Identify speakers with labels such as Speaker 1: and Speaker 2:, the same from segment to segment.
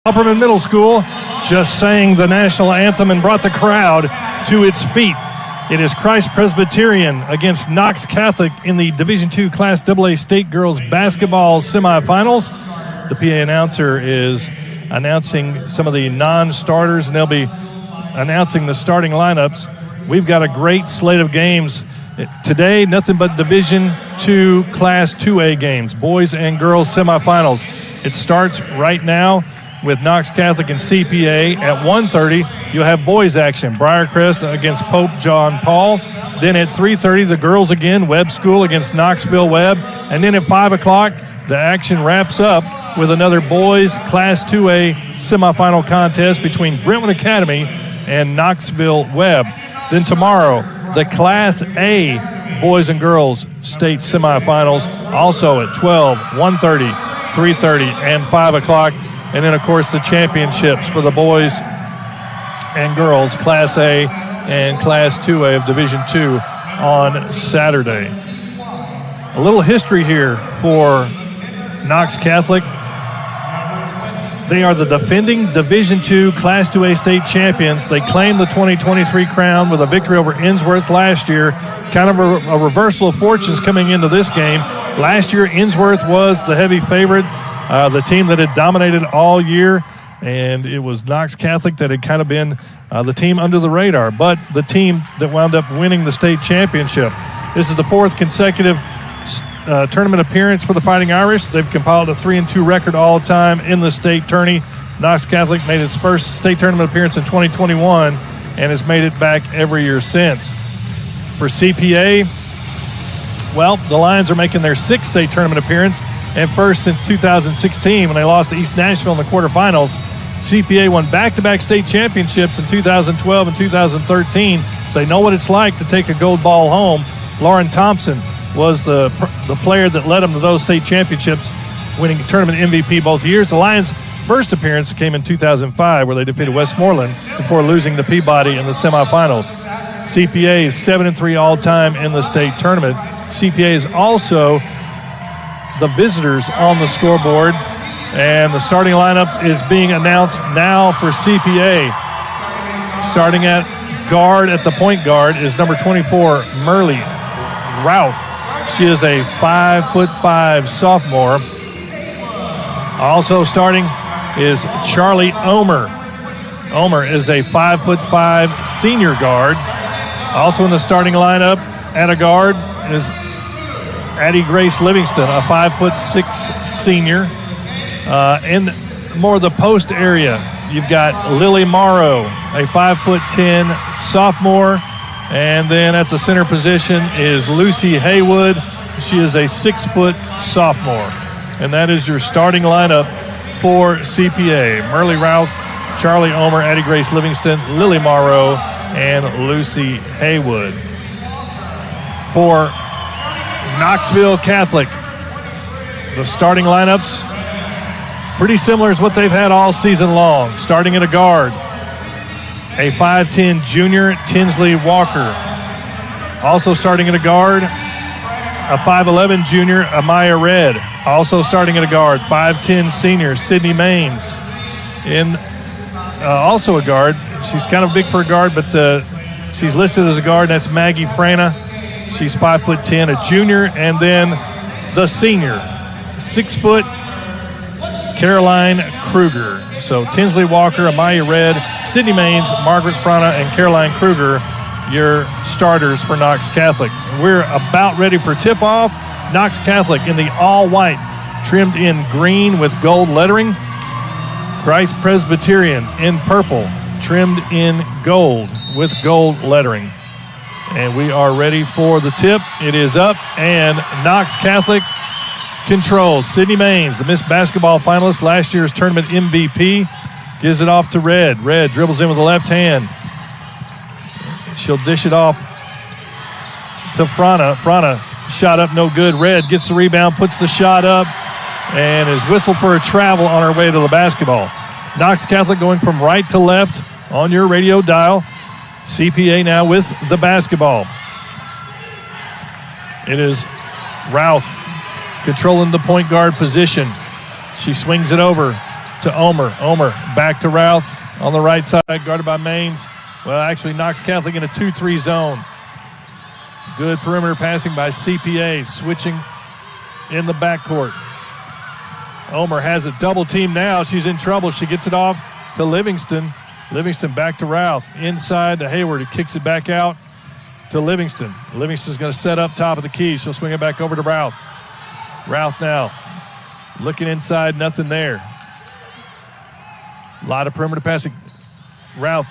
Speaker 1: Upperman Middle School just sang the national anthem and brought the crowd to its feet. It is Christ Presbyterian against Knox Catholic in the Division II Class AA State Girls Basketball semifinals. The PA announcer is announcing some of the non-starters, and they'll be announcing the starting lineups. We've got a great slate of games today, nothing but Division II Class 2A games, boys and girls semifinals. It starts right now with Knox Catholic and CPA. At 1:30, you'll have boys action, Briarcrest against Pope John Paul. Then at 3:30, the girls again, Webb School against Knoxville Webb. And then at 5 o'clock, the action wraps up with another boys Class 2A semifinal contest between Brentwood Academy and Knoxville Webb. Then tomorrow, the Class A boys and girls state semifinals, also at 12, 1:30, 3:30, and 5 o'clock. And then, of course, the championships for the boys and girls, Class A and Class 2A of Division II on Saturday. A little history here for Knox Catholic. They are the defending Division II Class 2A state champions. They claimed the 2023 crown with a victory over Innsworth last year. Kind of a reversal of fortunes coming into this game. Last year, Innsworth was the heavy favorite. The team that had dominated all year, and it was Knox Catholic that had kind of been the team under the radar, but the team that wound up winning the state championship. This is the fourth consecutive tournament appearance for the Fighting Irish. They've compiled a 3-2 record all-time in the state tourney. Knox Catholic made its first state tournament appearance in 2021 and has made it back every year since. For CPA, well, the Lions are making their sixth state tournament appearance and first since 2016 when they lost to East Nashville in the quarterfinals. CPA won back-to-back state championships in 2012 and 2013. They know what it's like to take a gold ball home. Lauren Thompson was the player that led them to those state championships, winning tournament MVP both years. The Lions' first appearance came in 2005, where they defeated Westmoreland before losing to Peabody in the semifinals. CPA is 7-3 all-time in the state tournament. CPA is also the visitors on the scoreboard, and the starting lineups is being announced now for CPA. Starting at guard, at the point guard, is number 24, Merle Routh. She is a 5'5" sophomore. Also starting is Charlie Omer. Omer is a 5'5" senior guard. Also in the starting lineup at a guard is Addie Grace Livingston, a 5'6" senior. In more of the post area, you've got Lily Morrow, a 5'10" sophomore. And then at the center position is Lucy Haywood. She is a 6 foot sophomore. And that is your starting lineup for CPA. Merle Routh, Charlie Omer, Addie Grace Livingston, Lily Morrow, and Lucy Haywood. For Knoxville Catholic, the starting lineups pretty similar as what they've had all season long. Starting at a guard, a 5'10" junior, Tinsley Walker. Also starting at a guard, a 5'11" junior, Amaya Red. Also starting at a guard, 5'10" senior, Sydney Maines. Also a guard. She's kind of big for a guard, but she's listed as a guard. That's Maggie Frana. She's 5'10", a junior. And then the senior, 6 foot, Caroline Kruger. So Tinsley Walker, Amaya Red, Sydney Maines, Margaret Frana, and Caroline Kruger, your starters for Knox Catholic. We're about ready for tip-off. Knox Catholic in the all-white, trimmed in green with gold lettering. Christ Presbyterian in purple, trimmed in gold with gold lettering. And we are ready for the tip. It is up, and Knox Catholic controls. Sydney Maines, the Miss Basketball finalist, last year's tournament MVP, gives it off to Red. Red dribbles in with the left hand. She'll dish it off to Frana. Frana, shot up, no good. Red gets the rebound, puts the shot up, and is whistled for a travel on her way to the basketball. Knox Catholic going from right to left on your radio dial. CPA now with the basketball. It is Routh controlling the point guard position. She swings it over to Omer. Omer back to Routh on the right side, guarded by Maines. Well, actually Knox Catholic in a 2-3 zone. Good perimeter passing by CPA, switching in the backcourt. Omer has a double team now. She's in trouble. She gets it off to Livingston. Livingston back to Routh. Inside to Hayward. He kicks it back out to Livingston. Livingston's going to set up top of the key. She'll swing it back over to Routh. Routh now looking inside. Nothing there. A lot of perimeter passing. Routh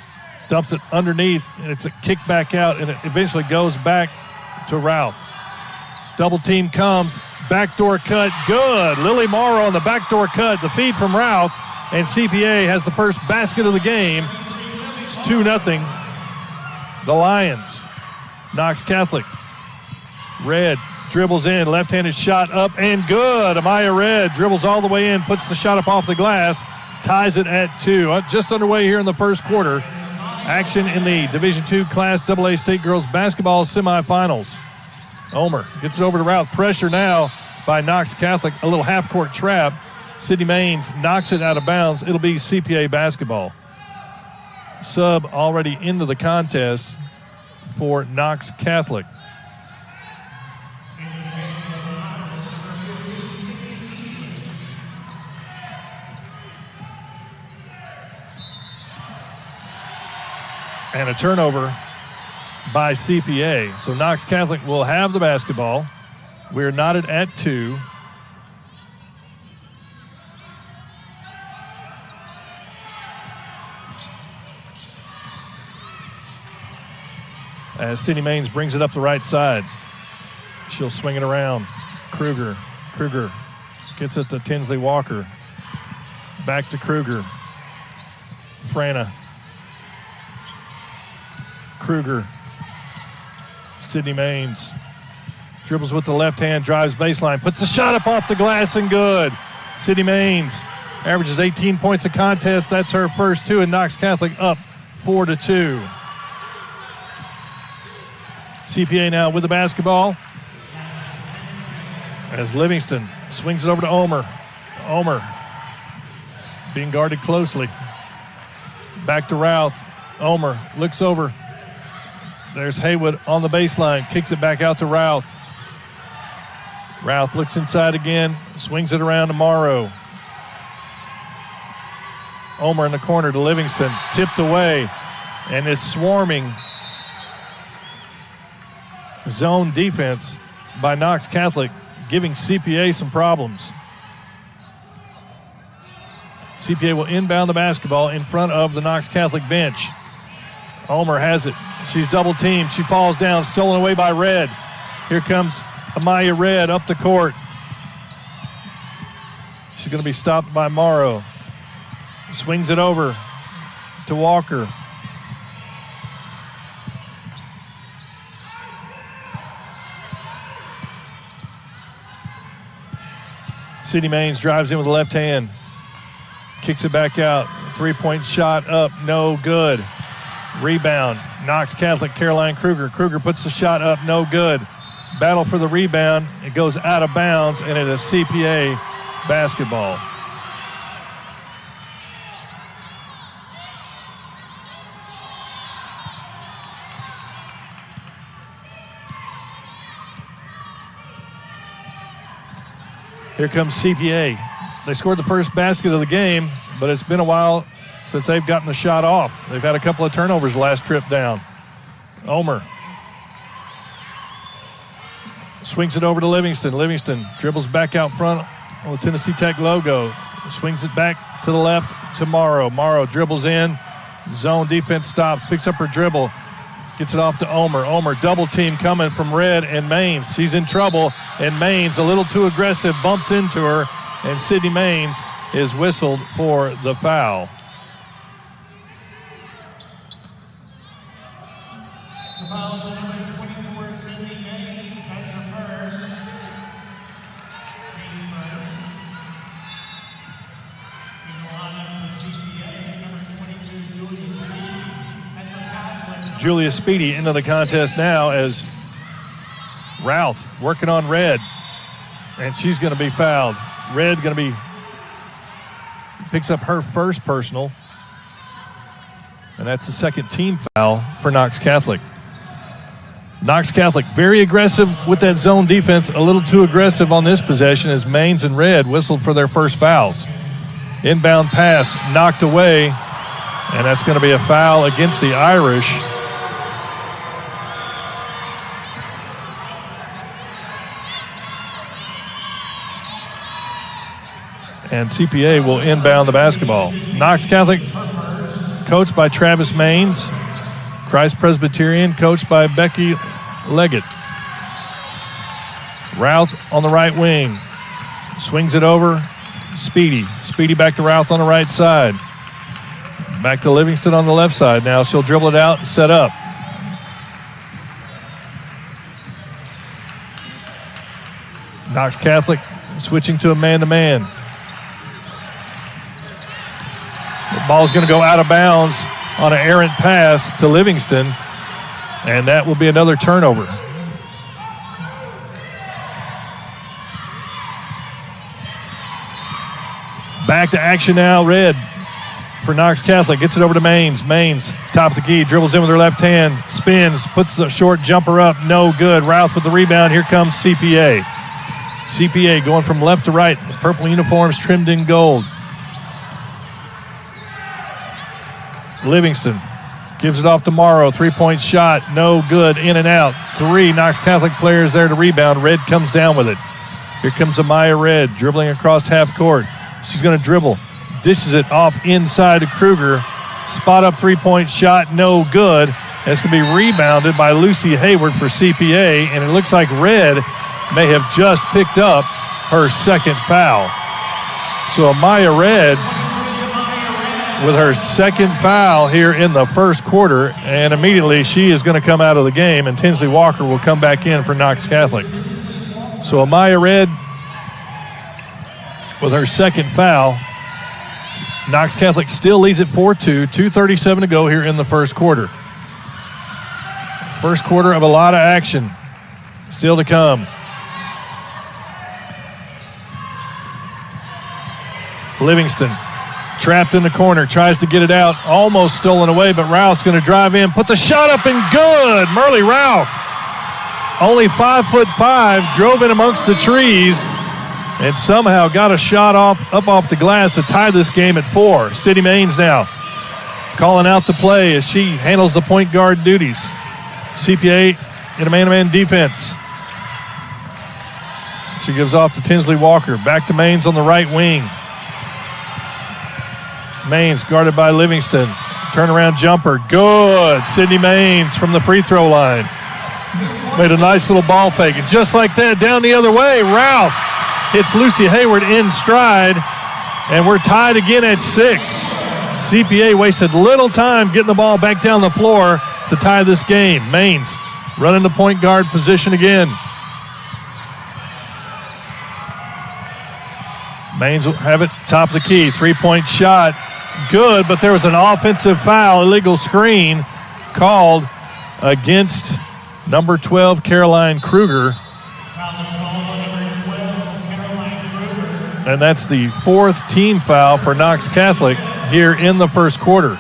Speaker 1: dumps it underneath, and it's a kick back out, and it eventually goes back to Routh. Double team comes. Backdoor cut. Good. Lily Morrow on the backdoor cut. The feed from Routh, and CPA has the first basket of the game. It's 2-0. The Lions. Knox Catholic. Red dribbles in. Left-handed shot up and good. Amaya Red dribbles all the way in. Puts the shot up off the glass. Ties it at 2. Just underway here in the first quarter. Action in the Division II Class AA State Girls Basketball Semifinals. Omer gets it over to Routh. Pressure now by Knox Catholic. A little half-court trap. Sydney Maines knocks it out of bounds. It'll be CPA basketball. Sub already into the contest for Knox Catholic. And a turnover by CPA. So Knox Catholic will have the basketball. We're knotted at 2. As Sydney Maines brings it up the right side. She'll swing it around. Kruger gets it to Tinsley Walker. Back to Kruger. Frana. Kruger. Sydney Maines dribbles with the left hand, drives baseline, puts the shot up off the glass and good. Sydney Maines averages 18 points a contest. That's her first 2, and Knox Catholic up 4-2. CPA now with the basketball as Livingston swings it over to Omer. Omer being guarded closely. Back to Routh. Omer looks over. There's Haywood on the baseline. Kicks it back out to Routh. Routh looks inside again. Swings it around to Morrow. Omer in the corner to Livingston. Tipped away and is swarming. Zone defense by Knox Catholic, giving CPA some problems. CPA will inbound the basketball in front of the Knox Catholic bench. Omer has it. She's double teamed. She falls down, stolen away by Red. Here comes Amaya Red up the court. She's going to be stopped by Morrow. Swings it over to Walker. Sydney Maines drives in with the left hand. Kicks it back out. 3-point shot up. No good. Rebound. Knox Catholic, Caroline Kruger. Kruger puts the shot up. No good. Battle for the rebound. It goes out of bounds, and it is CPA basketball. Here comes CPA. They scored the first basket of the game, but it's been a while since they've gotten the shot off. They've had a couple of turnovers last trip down. Omer swings it over to Livingston. Livingston dribbles back out front on the Tennessee Tech logo. Swings it back to the left to Morrow. Morrow dribbles in. Zone defense stops. Picks up her dribble. Gets it off to Omer. Omer double team coming from Red and Maines. She's in trouble, and Maines a little too aggressive, bumps into her, and Sydney Maines is whistled for the foul.
Speaker 2: The foul's on number 24, Sydney Maines. That's her first. Team first. In the lineup for CPA, number 22, Julia Speedy. And for Catholic,
Speaker 1: Julia Speedy into the contest now as Routh working on Red, and she's going to be fouled. Red going to be picks up her first personal. And that's the second team foul for Knox Catholic. Knox Catholic very aggressive with that zone defense, a little too aggressive on this possession as Maines and Red whistled for their first fouls. Inbound pass knocked away, and that's going to be a foul against the Irish. And CPA will inbound the basketball. Knox Catholic, coached by Travis Maines. Christ Presbyterian, coached by Becky Leggett. Routh on the right wing. Swings it over. Speedy. Speedy back to Routh on the right side. Back to Livingston on the left side. Now she'll dribble it out and set up. Knox Catholic switching to a man-to-man. The ball's going to go out of bounds on an errant pass to Livingston, and that will be another turnover. Back to action now, Red for Knox Catholic. Gets it over to Maines. Maines, top of the key, dribbles in with her left hand, spins, puts the short jumper up, no good. Routh with the rebound. Here comes CPA. CPA going from left to right. The purple uniforms trimmed in gold. Livingston gives it off to Morrow. Three-point shot, no good, in and out. Three Knox Catholic players there to rebound. Red comes down with it. Here comes Amaya Red dribbling across half court. She's going to dribble. Dishes it off inside to Kruger. Spot up three-point shot, no good. That's going to be rebounded by Lucy Hayward for CPA, and it looks like Red may have just picked up her second foul. So Amaya Red with her second foul here in the first quarter, and immediately she is going to come out of the game, and Tinsley Walker will come back in for Knox Catholic. So Amaya Red with her second foul. Knox Catholic still leads at 4-2, 2:37 to go here in the first quarter. First quarter of a lot of action still to come. Livingston trapped in the corner, tries to get it out, almost stolen away, but Routh's going to drive in, put the shot up and good. Merle Routh, only 5'5", drove in amongst the trees and somehow got a shot up off the glass to tie this game at 4. Sydney Maines now calling out the play as she handles the point guard duties. CPA in a man-to-man defense. She gives off to Tinsley Walker. Back to Maines on the right wing. Maines guarded by Livingston. Turnaround jumper. Good. Sydney Maines from the free throw line. Made a nice little ball fake. And just like that, down the other way, Routh hits Lucy Hayward in stride. And we're tied again at 6. CPA wasted little time getting the ball back down the floor to tie this game. Maines running the point guard position again. Maines will have it top of the key. Three-point shot. Good, but there was an offensive foul, illegal screen called against number 12, Caroline Kruger. And that's the fourth team foul for Knox Catholic here in the first quarter.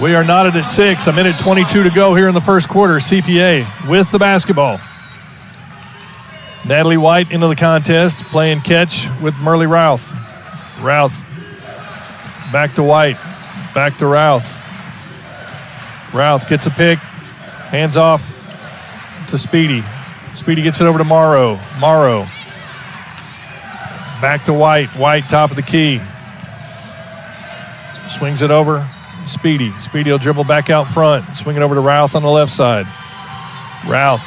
Speaker 1: We are knotted at 6. A minute 22 to go here in the first quarter. CPA with the basketball. Natalie White into the contest, playing catch with Merle Routh. Routh back to White, back to Routh. Routh gets a pick, hands off to Speedy. Speedy gets it over to Morrow. Morrow back to White. White top of the key. Swings it over. Speedy. Speedy will dribble back out front. Swing it over to Routh on the left side. Routh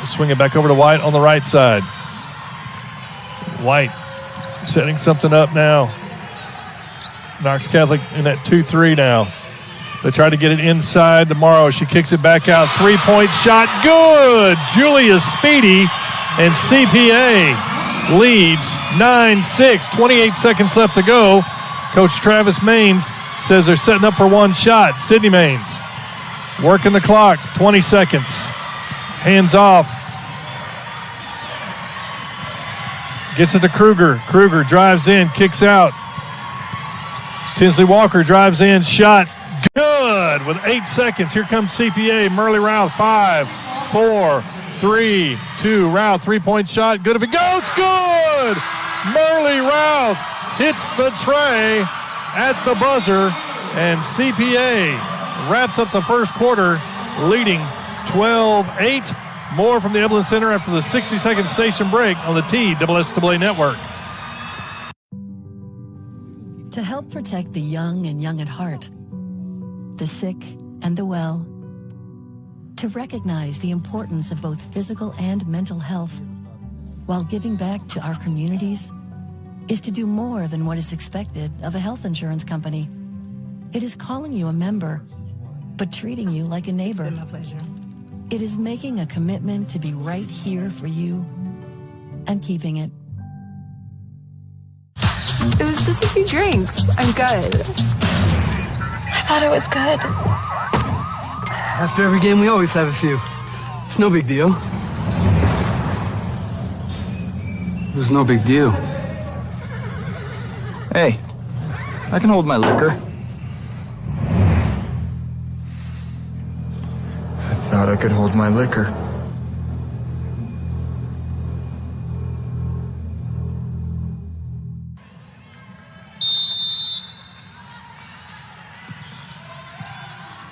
Speaker 1: swing it back over to White on the right side. White setting something up now. Knox Catholic in that 2-3 now. They try to get it inside tomorrow. She kicks it back out. Three-point shot. Good. Julia Speedy and CPA leads 9-6. 28 seconds left to go. Coach Travis Maines says they're setting up for one shot. Sydney Maines working the clock. 20 seconds. Hands off. Gets it to Kruger. Kruger drives in, kicks out. Tinsley Walker drives in, shot. Good with 8 seconds. Here comes CPA. Merle Routh, 5, 4, 3, 2. Routh, three-point shot. Good if it goes. Good! Merle Routh hits the tray at the buzzer, and CPA wraps up the first quarter, leading 12-8. More from the Evelyn Center after the 60-second station break on the TSSAA Network.
Speaker 3: To help protect the young and young at heart, the sick and the well, to recognize the importance of both physical and mental health while giving back to our communities is to do more than what is expected of a health insurance company. It is calling you a member, but treating you like a neighbor.
Speaker 4: It's been my pleasure.
Speaker 3: It is making a commitment to be right here for you and keeping it.
Speaker 5: It was just a few drinks. I'm good.
Speaker 6: I thought it was good.
Speaker 7: After every game, we always have a few. It's no big deal.
Speaker 8: It was no big deal. Hey, I can hold my liquor.
Speaker 9: I thought I could hold my liquor.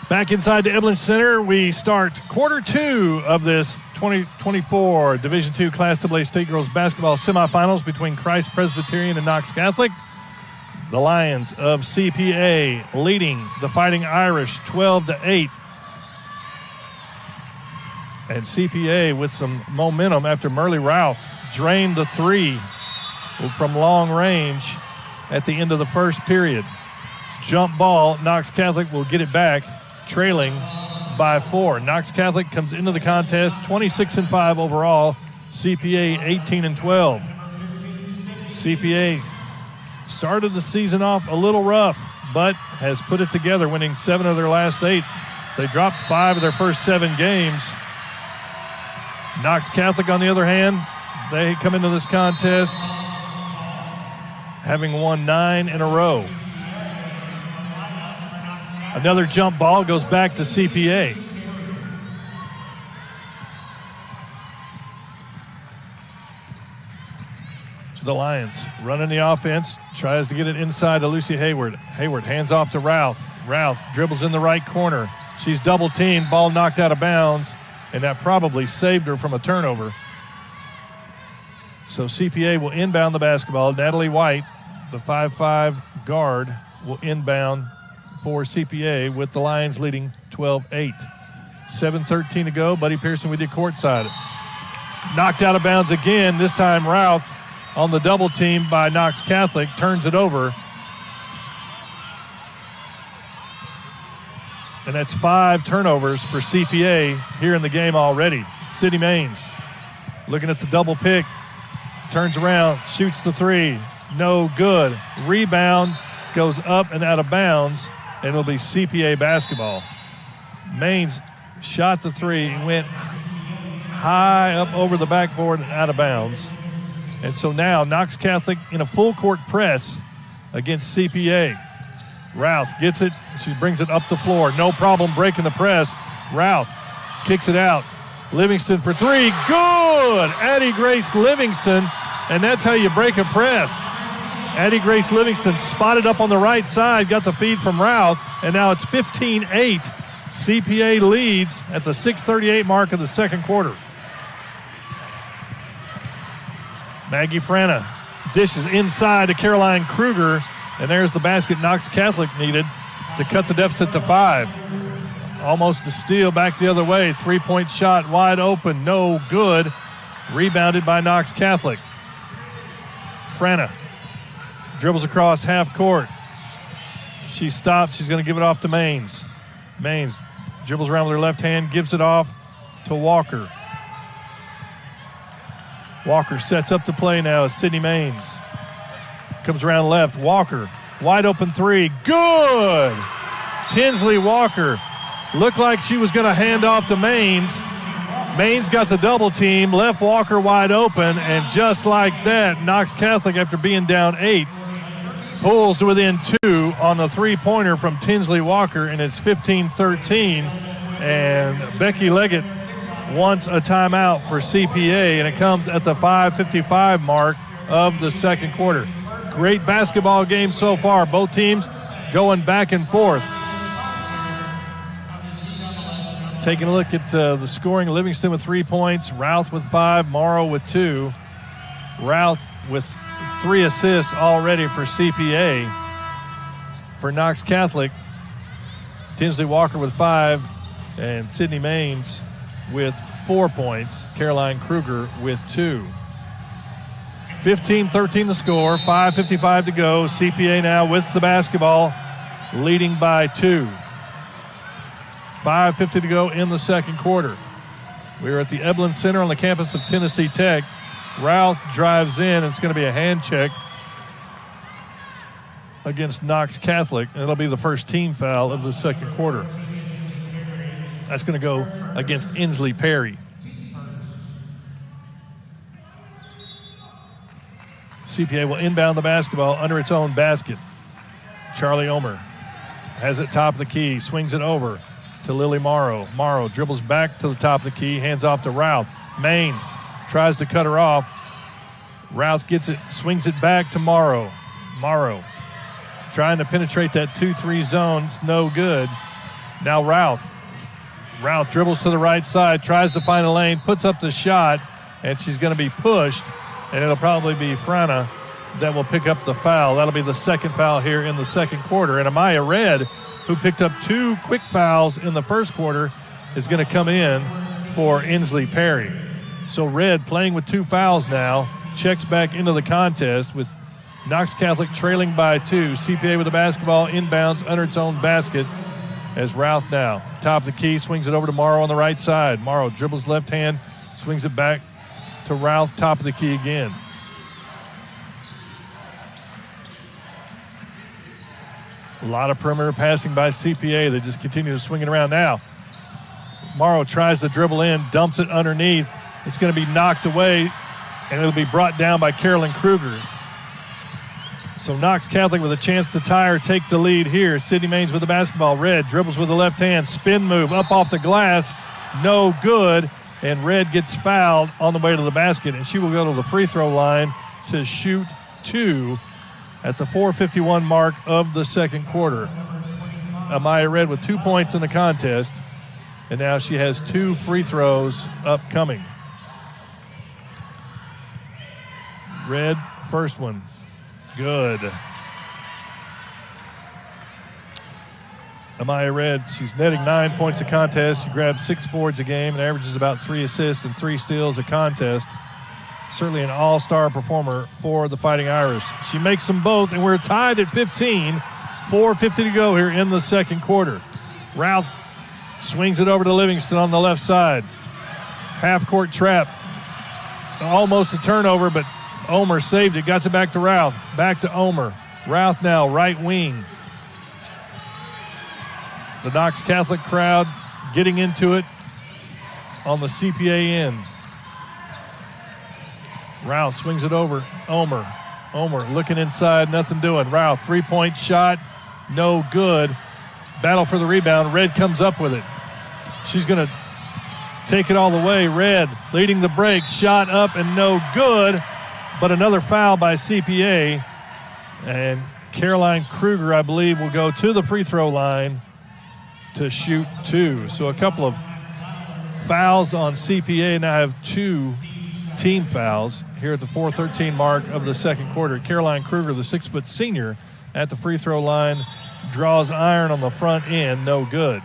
Speaker 1: Back inside the Evelyn Center, we start quarter 2 of this 2024 Division II Class AA State Girls Basketball semifinals between Christ Presbyterian and Knox Catholic. The Lions of CPA leading the Fighting Irish 12-8. And CPA with some momentum after Merle Routh drained the three from long range at the end of the first period. Jump ball, Knox Catholic will get it back, trailing by 4. Knox Catholic comes into the contest 26-5 overall, CPA 18-12. CPA started the season off a little rough, but has put it together, winning 7 of their last 8. They dropped 5 of their first 7 games. Knox Catholic, on the other hand, they come into this contest having won 9 in a row. Another jump ball goes back to CPA. The Lions running the offense, tries to get it inside to Lucy Hayward. Hayward hands off to Routh. Routh dribbles in the right corner. She's double teamed, ball knocked out of bounds, and that probably saved her from a turnover. So CPA will inbound the basketball. Natalie White, the 5'5" guard, will inbound for CPA with the Lions leading 12-8. 7:13 to go. Buddy Pearson with you courtside. Knocked out of bounds again. This time Routh on the double team by Knox Catholic turns it over. And that's 5 turnovers for CPA here in the game already. Sydney Maines looking at the double pick. Turns around, shoots the 3. No good. Rebound goes up and out of bounds, and it'll be CPA basketball. Maines shot the 3, went high up over the backboard and out of bounds. And so now Knox Catholic in a full court press against CPA. Routh gets it. She brings it up the floor. No problem breaking the press. Routh kicks it out. Livingston for 3. Good! Addie Grace Livingston. And that's how you break a press. Addie Grace Livingston spotted up on the right side, got the feed from Routh, and now it's 15-8. CPA leads at the 6:38 mark of the second quarter. Maggie Frana dishes inside to Caroline Kruger, and there's the basket Knox Catholic needed to cut the deficit to 5. Almost a steal back the other way. 3-point shot wide open, no good. Rebounded by Knox Catholic. Frana dribbles across half court. She stops. She's going to give it off to Maines. Maines dribbles around with her left hand, gives it off to Walker. Walker sets up the play now as Sydney Maines. Comes around left. Walker, wide open 3. Good! Tinsley Walker looked like she was going to hand off to Maines. Maine's got the double team, left Walker wide open, and just like that, Knox Catholic, after being down 8, pulls to within 2 on the three-pointer from Tinsley Walker, and it's 15-13. And Becky Leggett wants a timeout for CPA, and it comes at the 5:55 mark of the second quarter. Great basketball game so far. Both teams going back and forth. Taking a look at the scoring, Livingston with 3 points, Routh with 5, Morrow with 2. Routh with 3 assists already for CPA. For Knox Catholic, Tinsley Walker with 5, and Sydney Maines with 4 points. Caroline Kruger with 2. 15-13 the score, 5:55 to go. CPA now with the basketball, leading by 2. 5:50 to go in the second quarter. We're at the Eblin Center on the campus of Tennessee Tech. Routh drives in. It's going to be a hand check against Knox Catholic, and it'll be the first team foul of the second quarter. That's going to go against Inslee Perry. CPA will inbound the basketball under its own basket. Charlie Omer has it top of the key, swings it over to Lily Morrow. Morrow dribbles back to the top of the key, hands off to Routh. Maines tries to cut her off. Routh gets it, swings it back to Morrow. Morrow trying to penetrate that 2-3 zone. It's no good. Now Routh. Routh dribbles to the right side, tries to find a lane, puts up the shot, and she's going to be pushed, and it'll probably be Frana that will pick up the foul. That'll be the second foul here in the second quarter. And Amaya Red, who picked up 2 quick fouls in the first quarter, is going to come in for Inslee Perry. So Red playing with 2 fouls now, checks back into the contest with Knox Catholic trailing by 2. CPA with the basketball, inbounds under its own basket as Routh now. Top of the key, swings it over to Morrow on the right side. Morrow dribbles left hand, swings it back to Routh, top of the key again. A lot of perimeter passing by CPA. They just continue to swing it around now. Morrow tries to dribble in, dumps it underneath. It's going to be knocked away, and it'll be brought down by Carolyn Kruger. So Knox Catholic with a chance to tie or take the lead here. Sydney Maines with the basketball. Red dribbles with the left hand, spin move up off the glass, no good, and Red gets fouled on the way to the basket, and she will go to the free throw line to shoot 2 at the 4:51 mark of the second quarter. Amaya Red with 2 points in the contest, and now she has 2 free throws upcoming. Red, first one, good. Amaya Red, she's netting 9 points a contest. She grabs 6 boards a game and averages about 3 assists and 3 steals a contest. Certainly an all-star performer for the Fighting Irish. She makes them both, and we're tied at 15. 4:50 to go here in the second quarter. Routh swings it over to Livingston on the left side. Half-court trap. Almost a turnover, but Omer saved it. Got it back to Routh. Back to Omer. Routh now right wing. The Knox Catholic crowd getting into it on the CPA end. Routh swings it over. Omer looking inside, nothing doing. Routh, 3-point shot, no good. Battle for the rebound. Red comes up with it. She's going to take it all the way. Red leading the break. Shot up and no good, but another foul by CPA. And Caroline Kruger, I believe, will go to the free throw line to shoot 2. So a couple of fouls on CPA. Now have 2 team fouls here at the 4:13 mark of the second quarter. Caroline Kruger, the 6-foot senior, at the free throw line, draws iron on the front end, no good.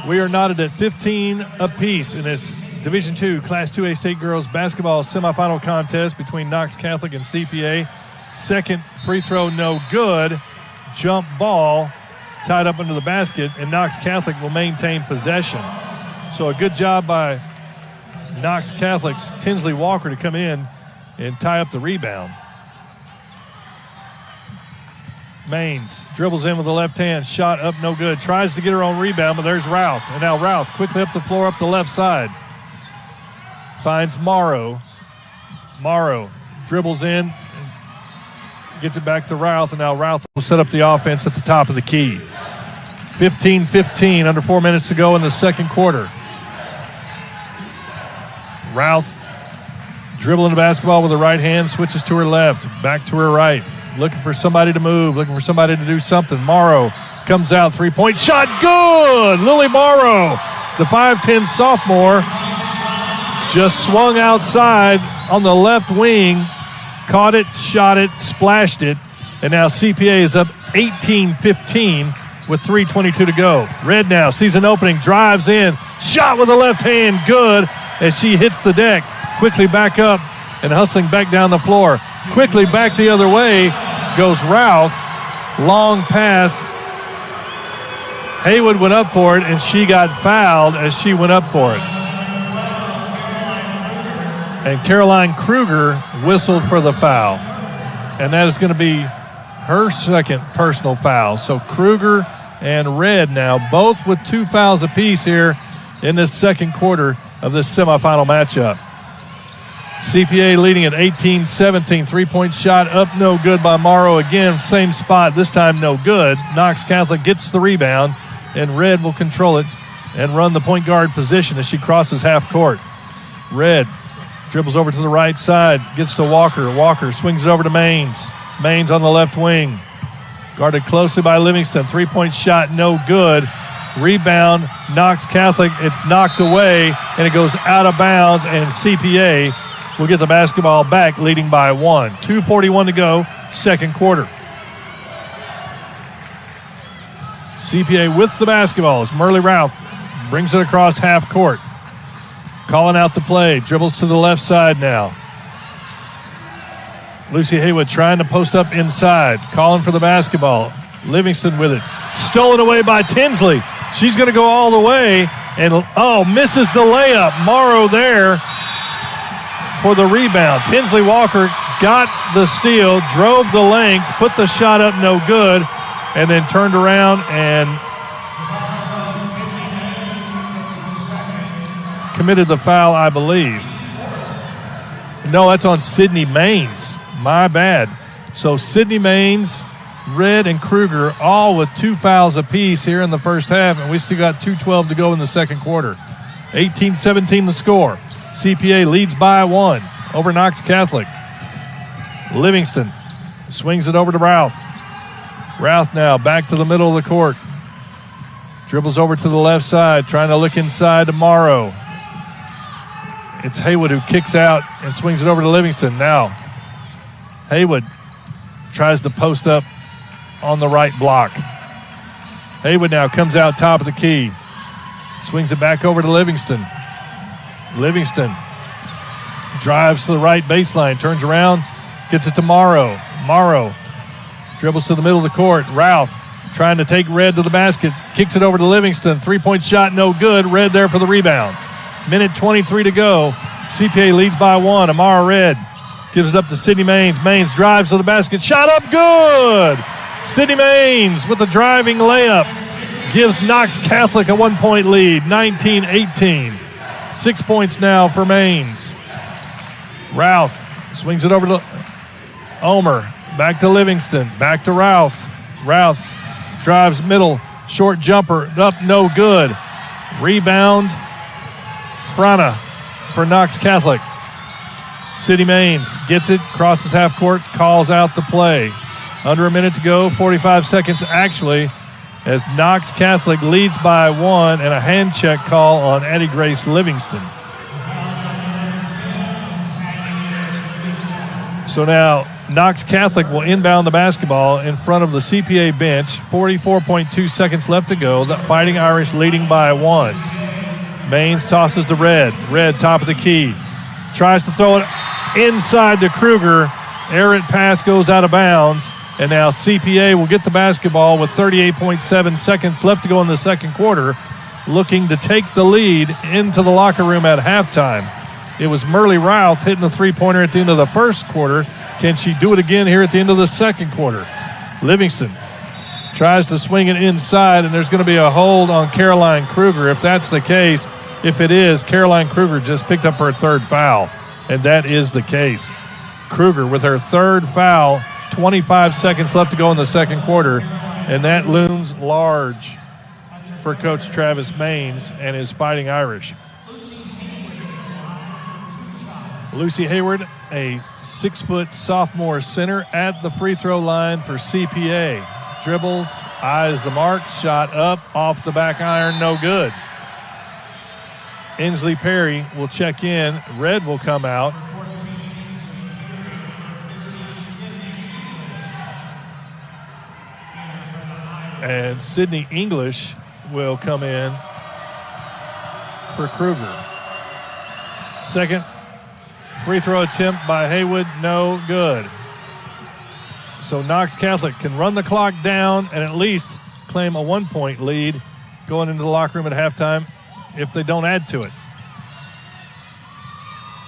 Speaker 1: We are knotted at 15 apiece in this Division II Class 2A State Girls Basketball semifinal contest between Knox Catholic and CPA. Second free throw, no good. Jump ball tied up into the basket, and Knox Catholic will maintain possession. So a good job by Knox Catholic's Tinsley Walker to come in and tie up the rebound. Maines dribbles in with the left hand. Shot up, no good. Tries to get her own rebound, but there's Routh. And now Routh quickly up the floor, up the left side. Finds Morrow. Morrow dribbles in, gets it back to Routh, and now Routh will set up the offense at the top of the key. 15-15, under 4 minutes to go in the second quarter. Routh dribbling the basketball with the right hand, switches to her left, back to her right. Looking for somebody to move, looking for somebody to do something. Morrow comes out, three-point shot, good! Lily Morrow, the 5'10 sophomore, just swung outside on the left wing, caught it, shot it, splashed it, and now CPA is up 18-15 with 3:22 to go. Red now sees an opening, drives in, shot with the left hand, good, as she hits the deck. Quickly back up and hustling back down the floor. Quickly back the other way goes Routh. Long pass. Haywood went up for it, and she got fouled as she went up for it. And Caroline Kruger whistled for the foul. And that is going to be her second personal foul. So Kruger and Red now both with 2 fouls apiece here in this second quarter of this semifinal matchup. CPA leading at 18-17. Three-point shot up, no good by Morrow. Again, same spot, this time no good. Knox Catholic gets the rebound, and Red will control it and run the point guard position as she crosses half court. Red dribbles over to the right side, gets to Walker. Walker swings it over to Maines. Maines on the left wing. Guarded closely by Livingston. Three-point shot, no good. Rebound, Knox Catholic. It's knocked away, and it goes out of bounds, and CPA will get the basketball back, leading by 1. 2:41 to go, second quarter. CPA with the basketball as Merle Routh brings it across half court. Calling out the play, dribbles to the left side now. Lucy Haywood trying to post up inside, calling for the basketball. Livingston with it. Stolen away by Tinsley. She's going to go all the way, and misses the layup. Morrow there for the rebound. Tinsley Walker got the steal, drove the length, put the shot up, no good, and then turned around and committed the foul, I believe. No, that's on Sydney Maines. My bad. So Sydney Maines, Red, and Kruger all with 2 fouls apiece here in the first half, and we still got 2:12 to go in the second quarter. 18-17 the score. CPA leads by 1 over Knox Catholic. Livingston swings it over to Routh. Routh now back to the middle of the court. Dribbles over to the left side, trying to look inside to Morrow. It's Haywood who kicks out and swings it over to Livingston. Now Haywood tries to post up on the right block. Haywood now comes out top of the key. Swings it back over to Livingston. Livingston drives to the right baseline, turns around, gets it to Morrow. Morrow dribbles to the middle of the court. Routh trying to take Red to the basket, kicks it over to Livingston. Three-point shot, no good. Red there for the rebound. Minute 23 to go. CPA leads by 1. Amara Red gives it up to Sydney Maines. Maines drives to the basket. Shot up, good! Sydney Maines with the driving layup gives Knox Catholic a 1-point lead, 19-18. 6 points now for Maines. Routh swings it over to Omer. Back to Livingston. Back to Routh. Routh drives middle. Short jumper. Up, no good. Rebound. Frana for Knox Catholic. Sydney Maines gets it, crosses half court, calls out the play. Under a minute to go, 45 seconds actually, as Knox Catholic leads by 1 and a hand check call on Addie Grace Livingston. So now Knox Catholic will inbound the basketball in front of the CPA bench. 44.2 seconds left to go. The Fighting Irish leading by 1. Maines tosses to Red. Red top of the key. Tries to throw it inside to Kruger. Errant pass goes out of bounds. And now CPA will get the basketball with 38.7 seconds left to go in the second quarter, looking to take the lead into the locker room at halftime. It was Merle Routh hitting the three-pointer at the end of the first quarter. Can she do it again here at the end of the second quarter? Livingston tries to swing it inside, and there's going to be a hold on Caroline Kruger. If that's the case, if it is, Caroline Kruger just picked up her third foul, and that is the case. Kruger with her third foul, 25 seconds left to go in the second quarter, and that looms large for Coach Travis Maines and his Fighting Irish. Lucy Hayward, a 6-foot sophomore center at the free throw line for CPA. Dribbles, eyes the mark, shot up, off the back iron, no good. Inslee Perry will check in. Red will come out. And Sydney English will come in for Kruger. Second free throw attempt by Haywood, no good. So Knox Catholic can run the clock down and at least claim a 1-point lead going into the locker room at halftime if they don't add to it.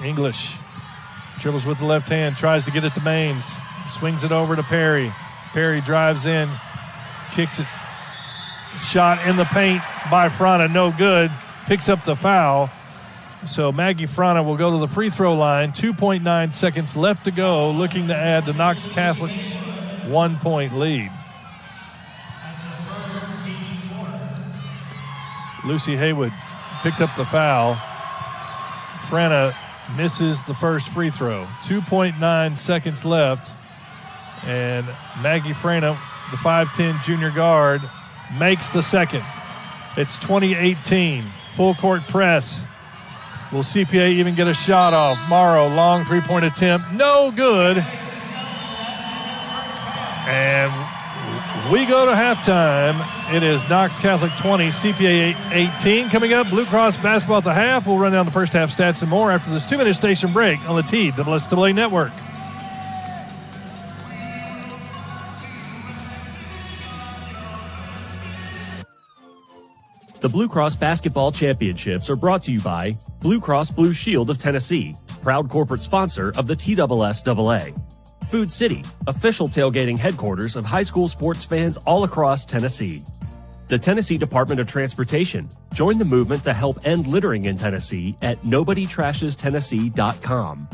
Speaker 1: English dribbles with the left hand, tries to get it to Maines, swings it over to Perry. Perry drives in, kicks it. Shot in the paint by Frana, no good. Picks up the foul. So Maggie Frana will go to the free throw line. 2.9 seconds left to go, looking to add to Knox Catholic's 1-point lead. Lucy Haywood picked up the foul. Frana misses the first free throw. 2.9 seconds left. And Maggie Frana, the 5'10 junior guard, makes the second. It's 20-18. Full court press. Will CPA even get a shot off? Morrow, long three-point attempt. No good. And we go to halftime. It is Knox Catholic 20, CPA 18. Coming up, Blue Cross basketball at the half. We'll run down the first half stats and more after this 2-minute station break on the TSSAA Network.
Speaker 4: The Blue Cross Basketball Championships are brought to you by Blue Cross Blue Shield of Tennessee, proud corporate sponsor of the TSSAA. Food City, official tailgating headquarters of high school sports fans all across Tennessee. The Tennessee Department of Transportation. Join the movement to help end littering in Tennessee at NobodyTrashesTennessee.com.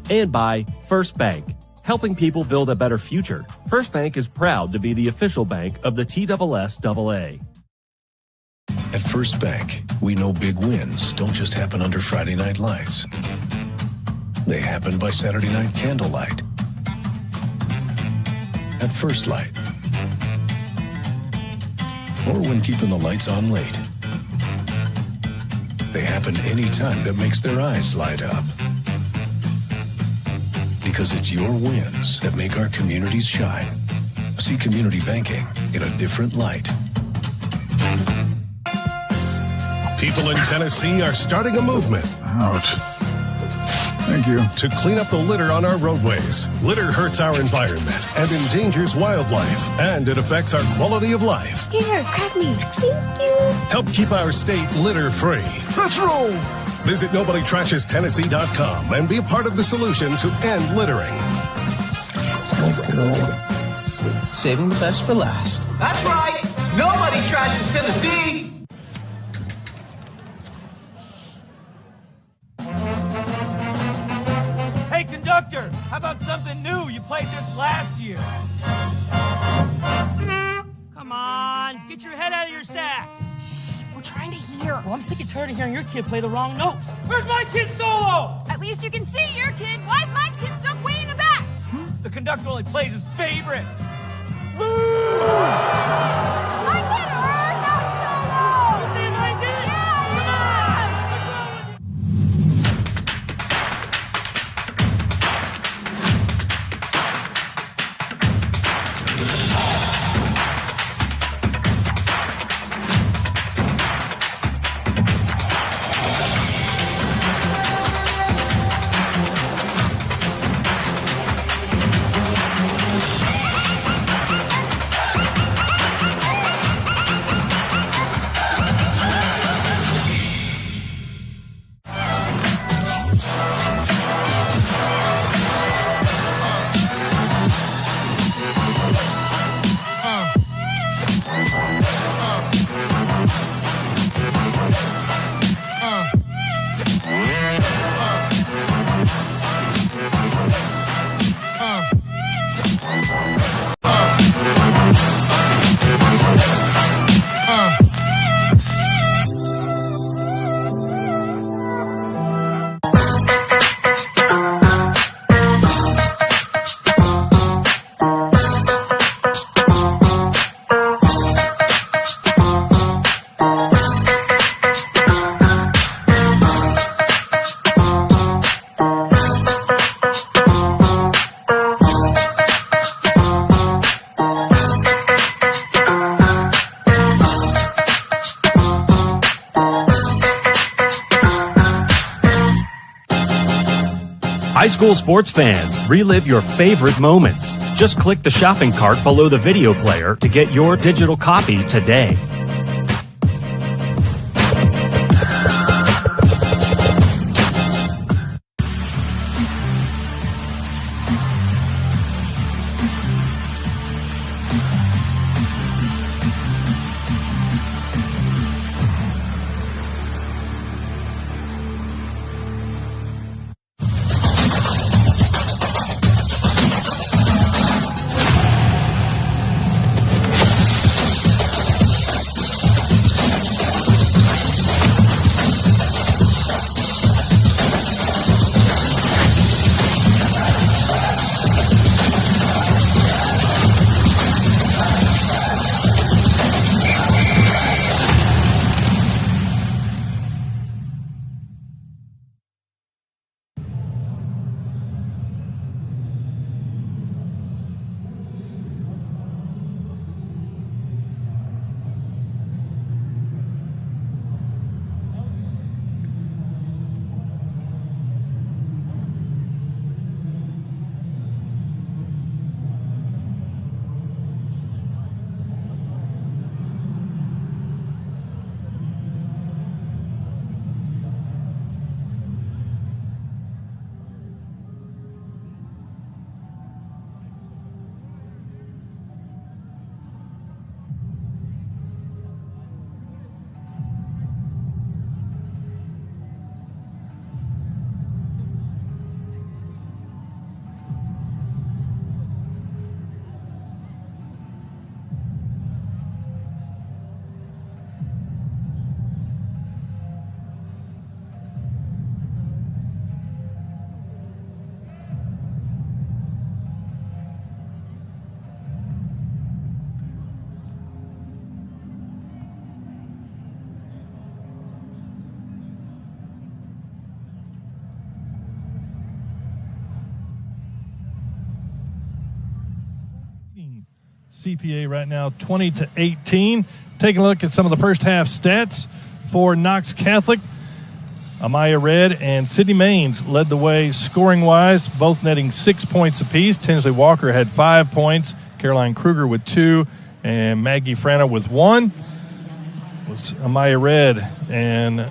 Speaker 4: And by First Bank, helping people build a better future. First Bank is proud to be the official bank of the TSSAA.
Speaker 10: At First Bank, we know big wins don't just happen under Friday night lights. They happen by Saturday night candlelight. At First Light. Or when keeping the lights on late. They happen any time that makes their eyes light up. Because it's your wins that make our communities shine. See community banking in a different light.
Speaker 11: People in Tennessee are starting a movement.
Speaker 12: Ouch. Thank you.
Speaker 11: To clean up the litter on our roadways. Litter hurts our environment and endangers wildlife, and it affects our quality of life.
Speaker 5: Here, crack me. Thank you.
Speaker 11: Help keep our state litter-free.
Speaker 12: Let's roll.
Speaker 11: Visit NobodyTrashesTennessee.com and be a part of the solution to end littering.
Speaker 13: Saving the best for last.
Speaker 14: That's right. Nobody trashes Tennessee.
Speaker 15: Hey, conductor, how about something new? You played this last year.
Speaker 16: Come on, get your head out of your sacks.
Speaker 17: Shh, we're trying to hear.
Speaker 16: Well, I'm sick and tired of hearing your kid play the wrong notes. Where's my kid solo?
Speaker 17: At least you can see your kid. Why is my kid stuck way in the back?
Speaker 15: The conductor only plays his favorite.
Speaker 17: My kid heard that solo.
Speaker 16: You see my kid?
Speaker 4: school sports fans, relive your favorite moments. Just click the shopping cart below the video player to get your digital copy today.
Speaker 1: CPA right now 20-18. Taking a look at some of the first half stats for Knox Catholic. Amaya Red and Sydney Maines led the way scoring-wise, both netting 6 points apiece. Tinsley Walker had 5 points, Caroline Kruger with 2, and Maggie Frana with 1. It was Amaya Red and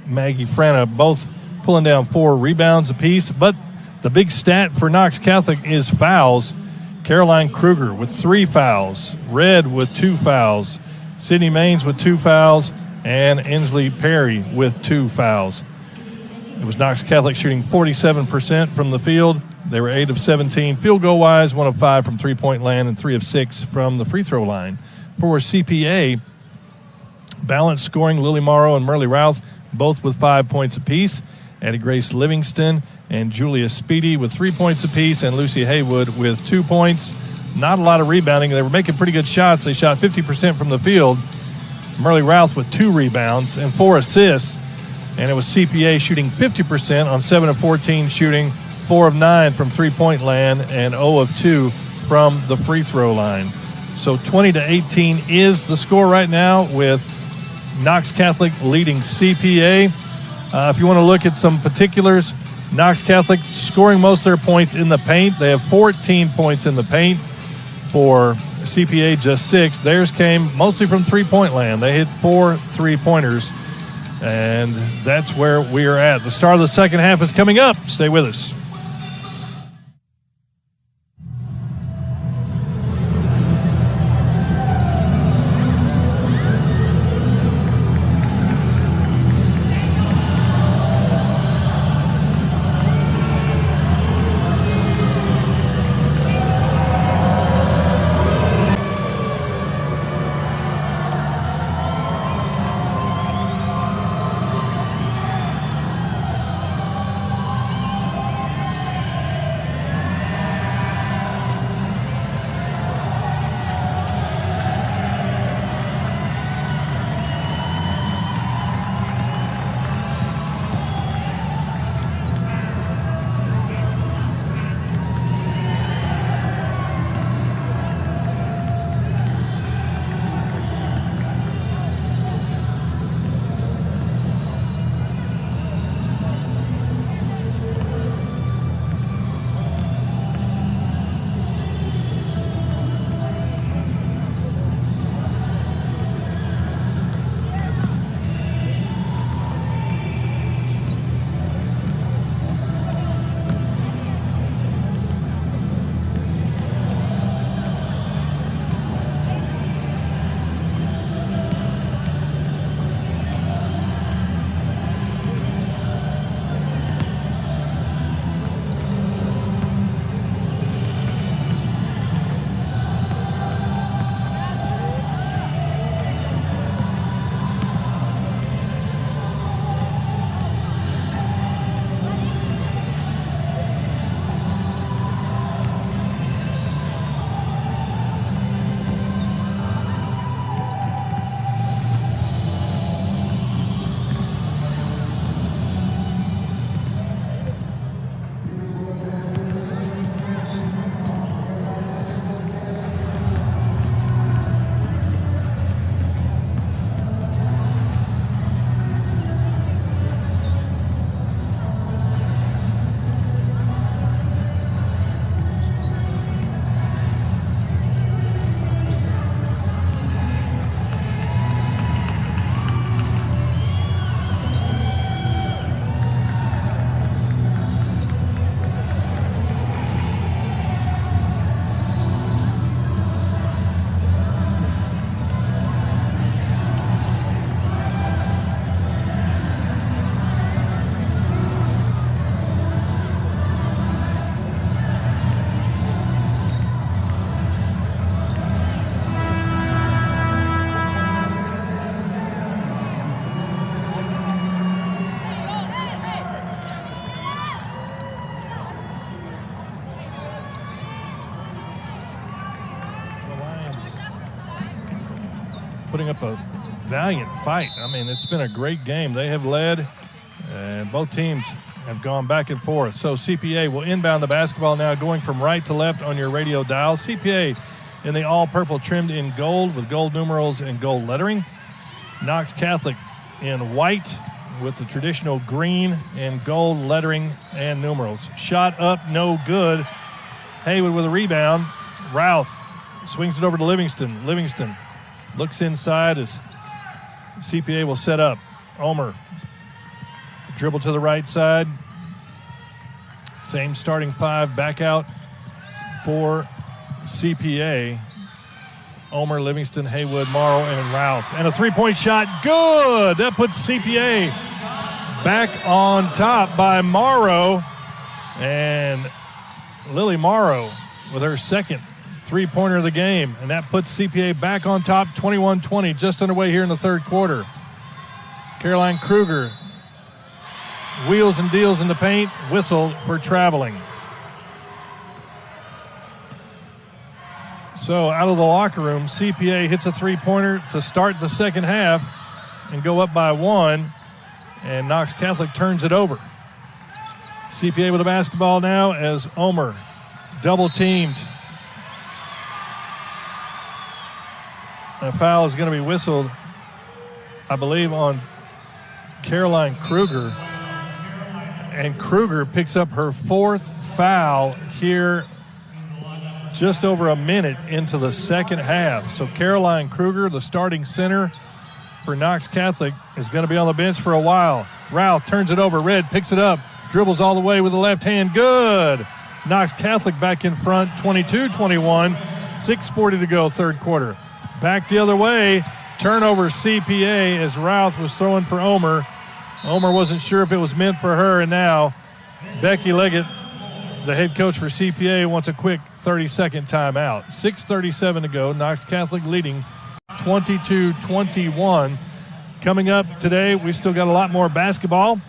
Speaker 1: Maggie Frana both pulling down 4 rebounds apiece. But the big stat for Knox Catholic is fouls. Caroline Kruger with 3 fouls, Red with 2 fouls, Sydney Maines with 2 fouls, and Inslee Perry with 2 fouls. It was Knox Catholic shooting 47% from the field. They were 8 of 17 field goal wise, 1 of 5 from three-point land, and 3 of 6 from the free throw line. For CPA, balanced scoring, Lily Morrow and Merle Routh both with 5 points apiece. Addie Grace Livingston and Julia Speedy with 3 points apiece, and Lucy Haywood with 2 points. Not a lot of rebounding. They were making pretty good shots. They shot 50% from the field. Merle Routh with 2 rebounds and 4 assists. And it was CPA shooting 50% on 7 of 14 shooting, 4 of 9 from three-point land, and 0 of 2 from the free throw line. So 20-18 is the score right now, with Knox Catholic leading CPA. If you want to look at some particulars, Knox Catholic scoring most of their points in the paint. They have 14 points in the paint. For CPA, just 6. Theirs came mostly from three-point land. They hit 4 3-pointers, and that's where we are at. The start of the second half is coming up. Stay with us. putting up a valiant fight. I mean, it's been a great game. They have led, and both teams have gone back and forth. So CPA will inbound the basketball now, going from right to left on your radio dial. CPA in the all-purple, trimmed in gold with gold numerals and gold lettering. Knox Catholic in white with the traditional green and gold lettering and numerals. Shot up, no good. Haywood with a rebound. Routh swings it over to Livingston. Livingston looks inside as CPA will set up. Omer, dribble to the right side. Same starting five back out for CPA. Omer, Livingston, Haywood, Morrow, and Routh. And a three-point shot, good! That puts CPA back on top by Morrow. And Lily Morrow with her second three-pointer of the game. And that puts CPA back on top, 21-20, just underway here in the third quarter. Caroline Kruger wheels and deals in the paint, whistle for traveling. So out of the locker room, CPA hits a three-pointer to start the second half and go up by one, and Knox Catholic turns it over. CPA with the basketball now as Omer double-teamed. A foul is going to be whistled, I believe, on Caroline Kruger. And Kruger picks up her fourth foul here just over a minute into the second half. So Caroline Kruger, the starting center for Knox Catholic, is going to be on the bench for a while. Routh turns it over. Red picks it up, dribbles all the way with the left hand. Good. Knox Catholic back in front, 22-21, 6:40 to go, third quarter. Back the other way, turnover CPA as Routh was throwing for Omer. Omer wasn't sure if it was meant for her, and now Becky Leggett, the head coach for CPA, wants a quick 30-second timeout. 6:37 to go. Knox Catholic leading 22-21. Coming up today, we still got a lot more basketball.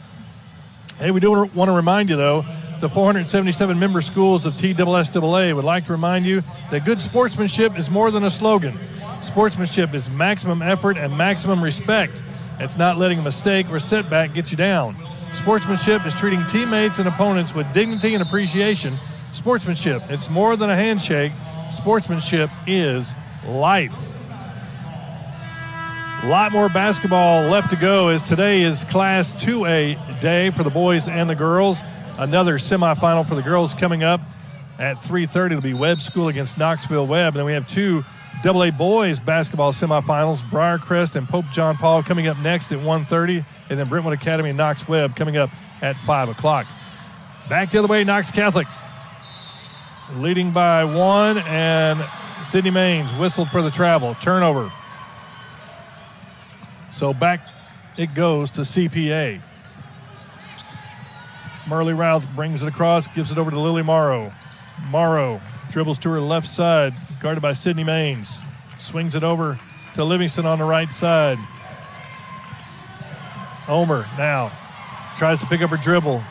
Speaker 1: Hey, we do want to remind you, though, the 477 member schools of TSSAA would like to remind you that good sportsmanship is more than a slogan. Sportsmanship is maximum effort and maximum respect. It's not letting a mistake or setback get you down. Sportsmanship is treating teammates and opponents with dignity and appreciation. Sportsmanship, it's more than a handshake. Sportsmanship is life. A lot more basketball left to go as today is Class 2A day for the boys and the girls. Another semifinal for the girls coming up at 3:30. It'll be Webb School against Knoxville Webb. And then we have two AA boys basketball semifinals, Briarcrest and Pope John Paul coming up next at 1:30, and then Brentwood Academy and Knox Webb coming up at 5 o'clock. Back the other way, Knox Catholic leading by one, and Sydney Maines whistled for the travel. Turnover. So back it goes to CPA. Merle Routh brings it across, gives it over to Lily Morrow. Morrow dribbles to her left side, guarded by Sydney Maines. Swings it over to Livingston on the right side. Omer now tries to pick up her dribble.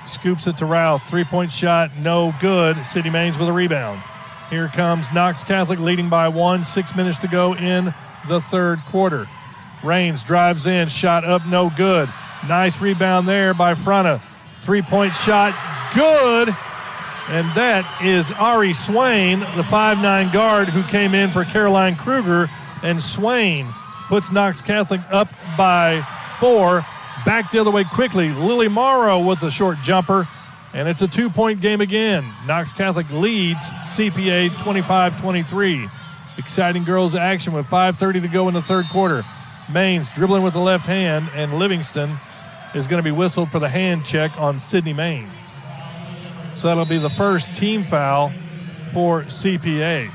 Speaker 1: Scoops it to Routh. Three-point shot, no good. Sydney Maines with a rebound. Here comes Knox Catholic leading by one. 6 minutes to go in the third quarter. Raines drives in, shot up, no good. Nice rebound there by Frana. Three-point shot, good. And that is Ari Swain, the 5'9" guard who came in for Caroline Kruger. And Swain puts Knox Catholic up by 4. Back the other way quickly. Lily Morrow with a short jumper. And it's a 2-point game again. Knox Catholic leads CPA 25-23. Exciting girls action with 5:30 to go in the third quarter. Maines dribbling with the left hand, and Livingston is going to be whistled for the hand check on Sydney Maines. So that'll be the first team foul for CPA.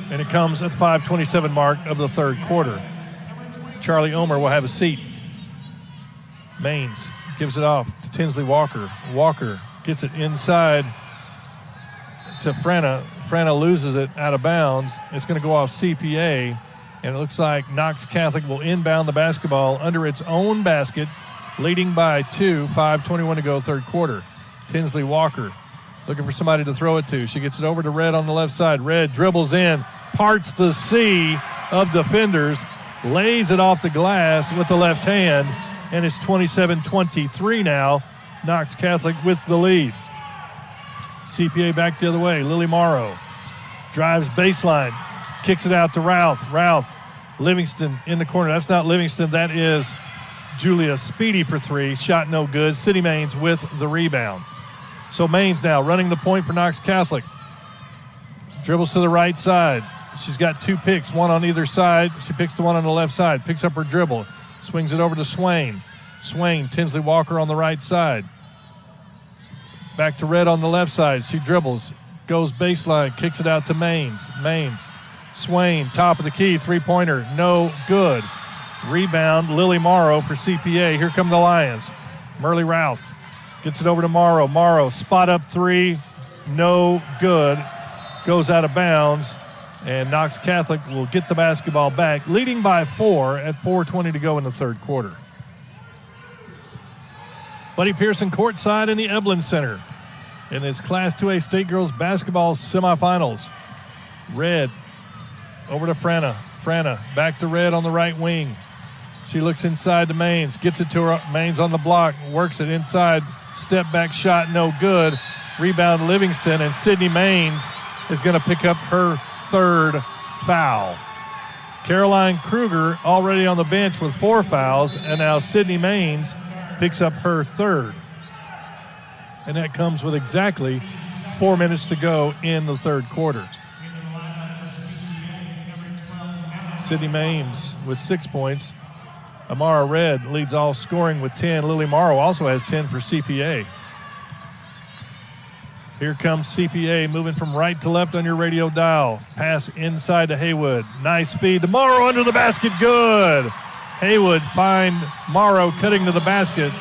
Speaker 1: And it comes at the 5:27 mark of the third quarter. Charlie Omer will have a seat. Maines gives it off to Tinsley Walker. Walker gets it inside to Frana. Frana loses it out of bounds. It's going to go off CPA. And it looks like Knox Catholic will inbound the basketball under its own basket, leading by 2, 5:21 to go, third quarter. Tinsley Walker looking for somebody to throw it to. She gets it over to Red on the left side. Red dribbles in, parts the sea, of defenders, lays it off the glass with the left hand, and it's 27-23 now. Knox Catholic with the lead. CPA back the other way. Lily Morrow drives baseline, kicks it out to Routh. Routh, Livingston in the corner. That's not Livingston. That is Julia Speedy for three. Shot no good. City Mains with the rebound. So Mains now running the point for Knox Catholic. Dribbles to the right side. She's got two picks, one on either side. She picks the one on the left side, picks up her dribble, swings it over to Swain. Swain, Tinsley Walker on the right side. Back to Red on the left side. She dribbles, goes baseline, kicks it out to Mains. Mains, Swain, top of the key, three-pointer, no good. Rebound, Lily Morrow for CPA. Here come the Lions. Merle Routh gets it over to Morrow. Morrow, spot up three, no good. Goes out of bounds, and Knox Catholic will get the basketball back, leading by 4 at 4:20 to go in the third quarter. Buddy Pearson courtside in the Eblin Center in its Class 2A State Girls Basketball semifinals. Red over to Frana. Frana back to Red on the right wing. She looks inside to Mains, gets it to her. Mains on the block, works it inside. Step back shot, no good. Rebound Livingston, and Sydney Mains is going to pick up her third foul. Caroline Kruger already on the bench with 4 fouls, and now Sydney Mains picks up her third. And that comes with exactly 4 minutes to go in the third quarter. Sydney Mains with 6 points. Amara Red leads all scoring with 10. Lily Morrow also has 10 for CPA. Here comes CPA moving from right to left on your radio dial. Pass inside to Haywood. Nice feed to Morrow under the basket. Good. Haywood find Morrow cutting to the basket.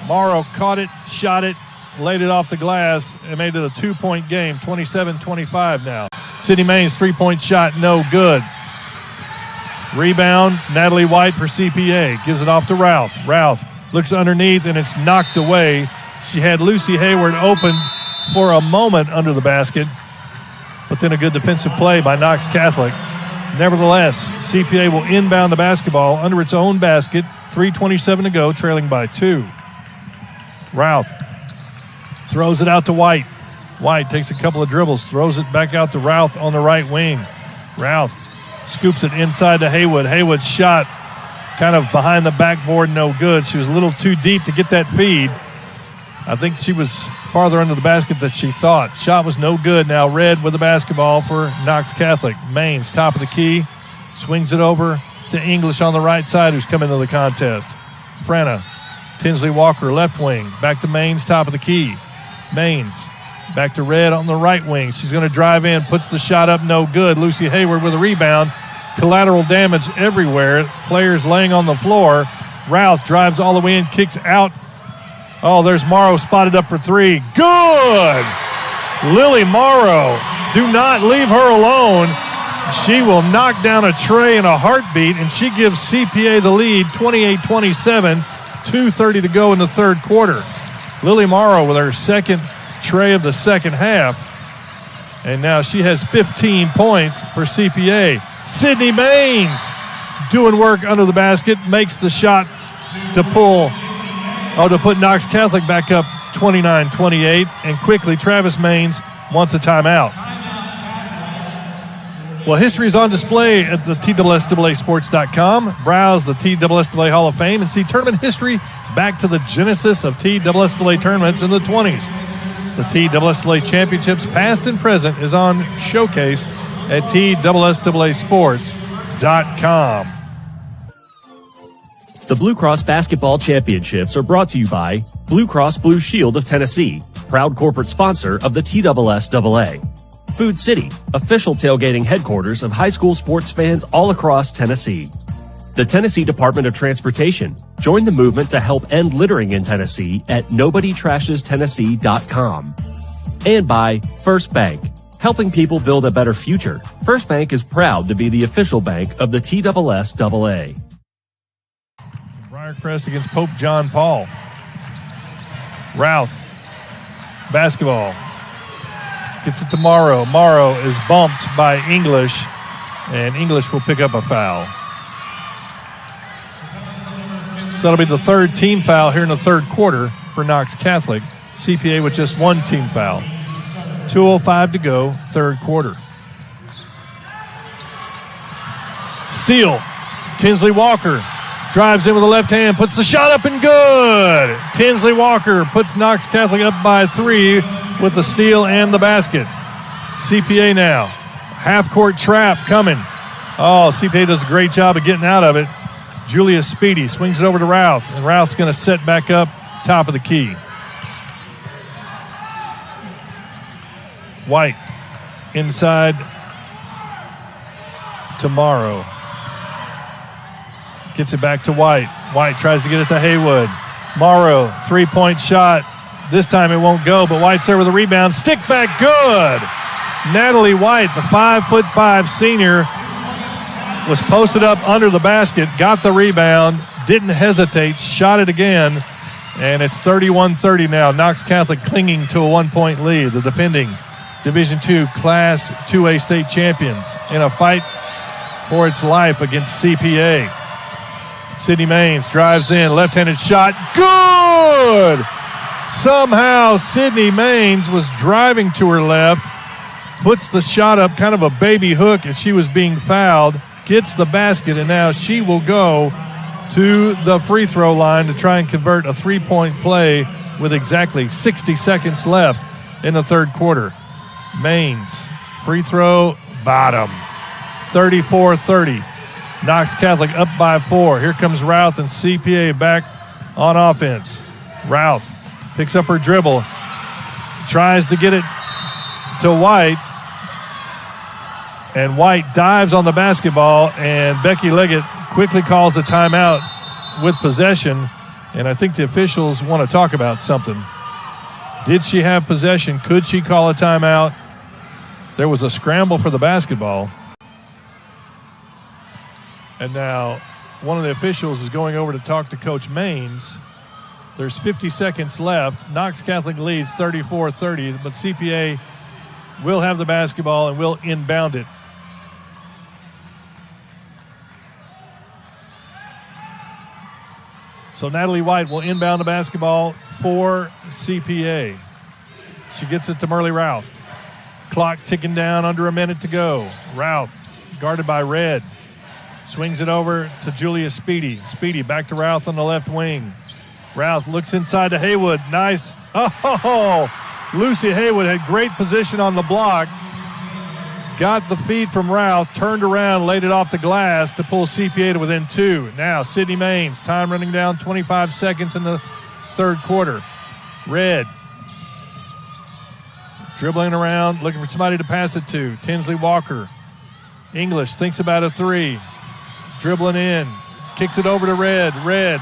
Speaker 1: Morrow caught it, shot it, laid it off the glass, and made it a 2-point game. 27-25 now. Sydney Mains 3-point shot, no good. Rebound, Natalie White for CPA. Gives it off to Routh. Routh looks underneath, and it's knocked away. She had Lucy Hayward open for a moment under the basket, but then a good defensive play by Knox Catholic. Nevertheless, CPA will inbound the basketball under its own basket. 3:27 to go, trailing by 2. Routh throws it out to White. White takes a couple of dribbles, throws it back out to Routh on the right wing. Routh scoops it inside to Haywood. Haywood's shot kind of behind the backboard, no good. She was a little too deep to get that feed. I think she was farther under the basket than she thought. Shot was no good. Now Red with the basketball for Knox Catholic. Mains, top of the key, swings it over to English on the right side, who's come into the contest. Frana, Tinsley Walker, left wing. Back to Mains, top of the key. Mains, back to Red on the right wing. She's going to drive in, puts the shot up, no good. Lucy Hayward with a rebound. Collateral damage everywhere. Players laying on the floor. Routh drives all the way in, kicks out. Oh, there's Morrow spotted up for 3. Good! Lily Morrow. Do not leave her alone. She will knock down a tray in a heartbeat, and she gives CPA the lead, 28-27, 2:30 to go in the third quarter. Lily Morrow with her second tray of the second half, and now she has 15 points for CPA. Sydney Mains doing work under the basket, makes the shot to put Knox Catholic back up 29-28, and quickly Travis Mains wants a timeout. Well, history is on display at the TSSAAsports.com. Browse the TSSAA Hall of Fame and see tournament history back to the genesis of TSSAA tournaments in the 20s. The TSSAA Championships, past and present, is on showcase at TSSAAsports.com.
Speaker 4: The Blue Cross Basketball Championships are brought to you by Blue Cross Blue Shield of Tennessee, proud corporate sponsor of the TSSAA. Food City, official tailgating headquarters of high school sports fans all across Tennessee. The Tennessee Department of Transportation. Join the movement to help end littering in Tennessee at NobodyTrashesTennessee.com. And by First Bank, helping people build a better future. First Bank is proud to be the official bank of the TSSAA.
Speaker 1: Briarcrest against Pope John Paul. Routh, basketball. Gets it to Morrow. Morrow is bumped by English. And English will pick up a foul. So that'll be the third team foul here in the third quarter for Knox Catholic. CPA with just one team foul. 2:05 to go, third quarter. Steal. Tinsley Walker drives in with the left hand, puts the shot up and good. Tinsley Walker puts Knox Catholic up by 3 with the steal and the basket. CPA now. Half-court trap coming. Oh, CPA does a great job of getting out of it. Julia Speedy swings it over to Routh, and Routh's going to set back up top of the key. White inside to Morrow. Gets it back to White. White tries to get it to Haywood. Morrow, three-point shot. This time it won't go, but White's there with a rebound. Stick back, good. Natalie White, the 5'5" senior, was posted up under the basket, got the rebound, didn't hesitate, shot it again, and it's 31-30 now. Knox Catholic clinging to a one-point lead. The defending Division II Class 2A state champions in a fight for its life against CPA. Sydney Maines drives in, left-handed shot, good! Somehow Sydney Maines was driving to her left, puts the shot up, kind of a baby hook as she was being fouled, gets the basket, and now she will go to the free throw line to try and convert a three-point play with exactly 60 seconds left in the third quarter. Maines, free throw, bottom. 34-30. Knox Catholic up by 4. Here comes Routh and CPA back on offense. Routh picks up her dribble, tries to get it to White, and White dives on the basketball, and Becky Leggett quickly calls a timeout with possession, and I think the officials want to talk about something. Did she have possession? Could she call a timeout? There was a scramble for the basketball. And now one of the officials is going over to talk to Coach Maines. There's 50 seconds left. Knox Catholic leads 34-30, but CPA will have the basketball and will inbound it. So Natalie White will inbound the basketball for CPA. She gets it to Merle Routh. Clock ticking down, under a minute to go. Routh guarded by Red. Swings it over to Julia Speedy. Speedy back to Routh on the left wing. Routh looks inside to Haywood. Nice. Oh, Lucy Haywood had great position on the block. Got the feed from Routh, turned around, laid it off the glass to pull CPA to within 2. Now Sydney Maines, time running down, 25 seconds in the third quarter. Red dribbling around, looking for somebody to pass it to. Tinsley Walker. English thinks about a 3. Dribbling in, kicks it over to Red. Red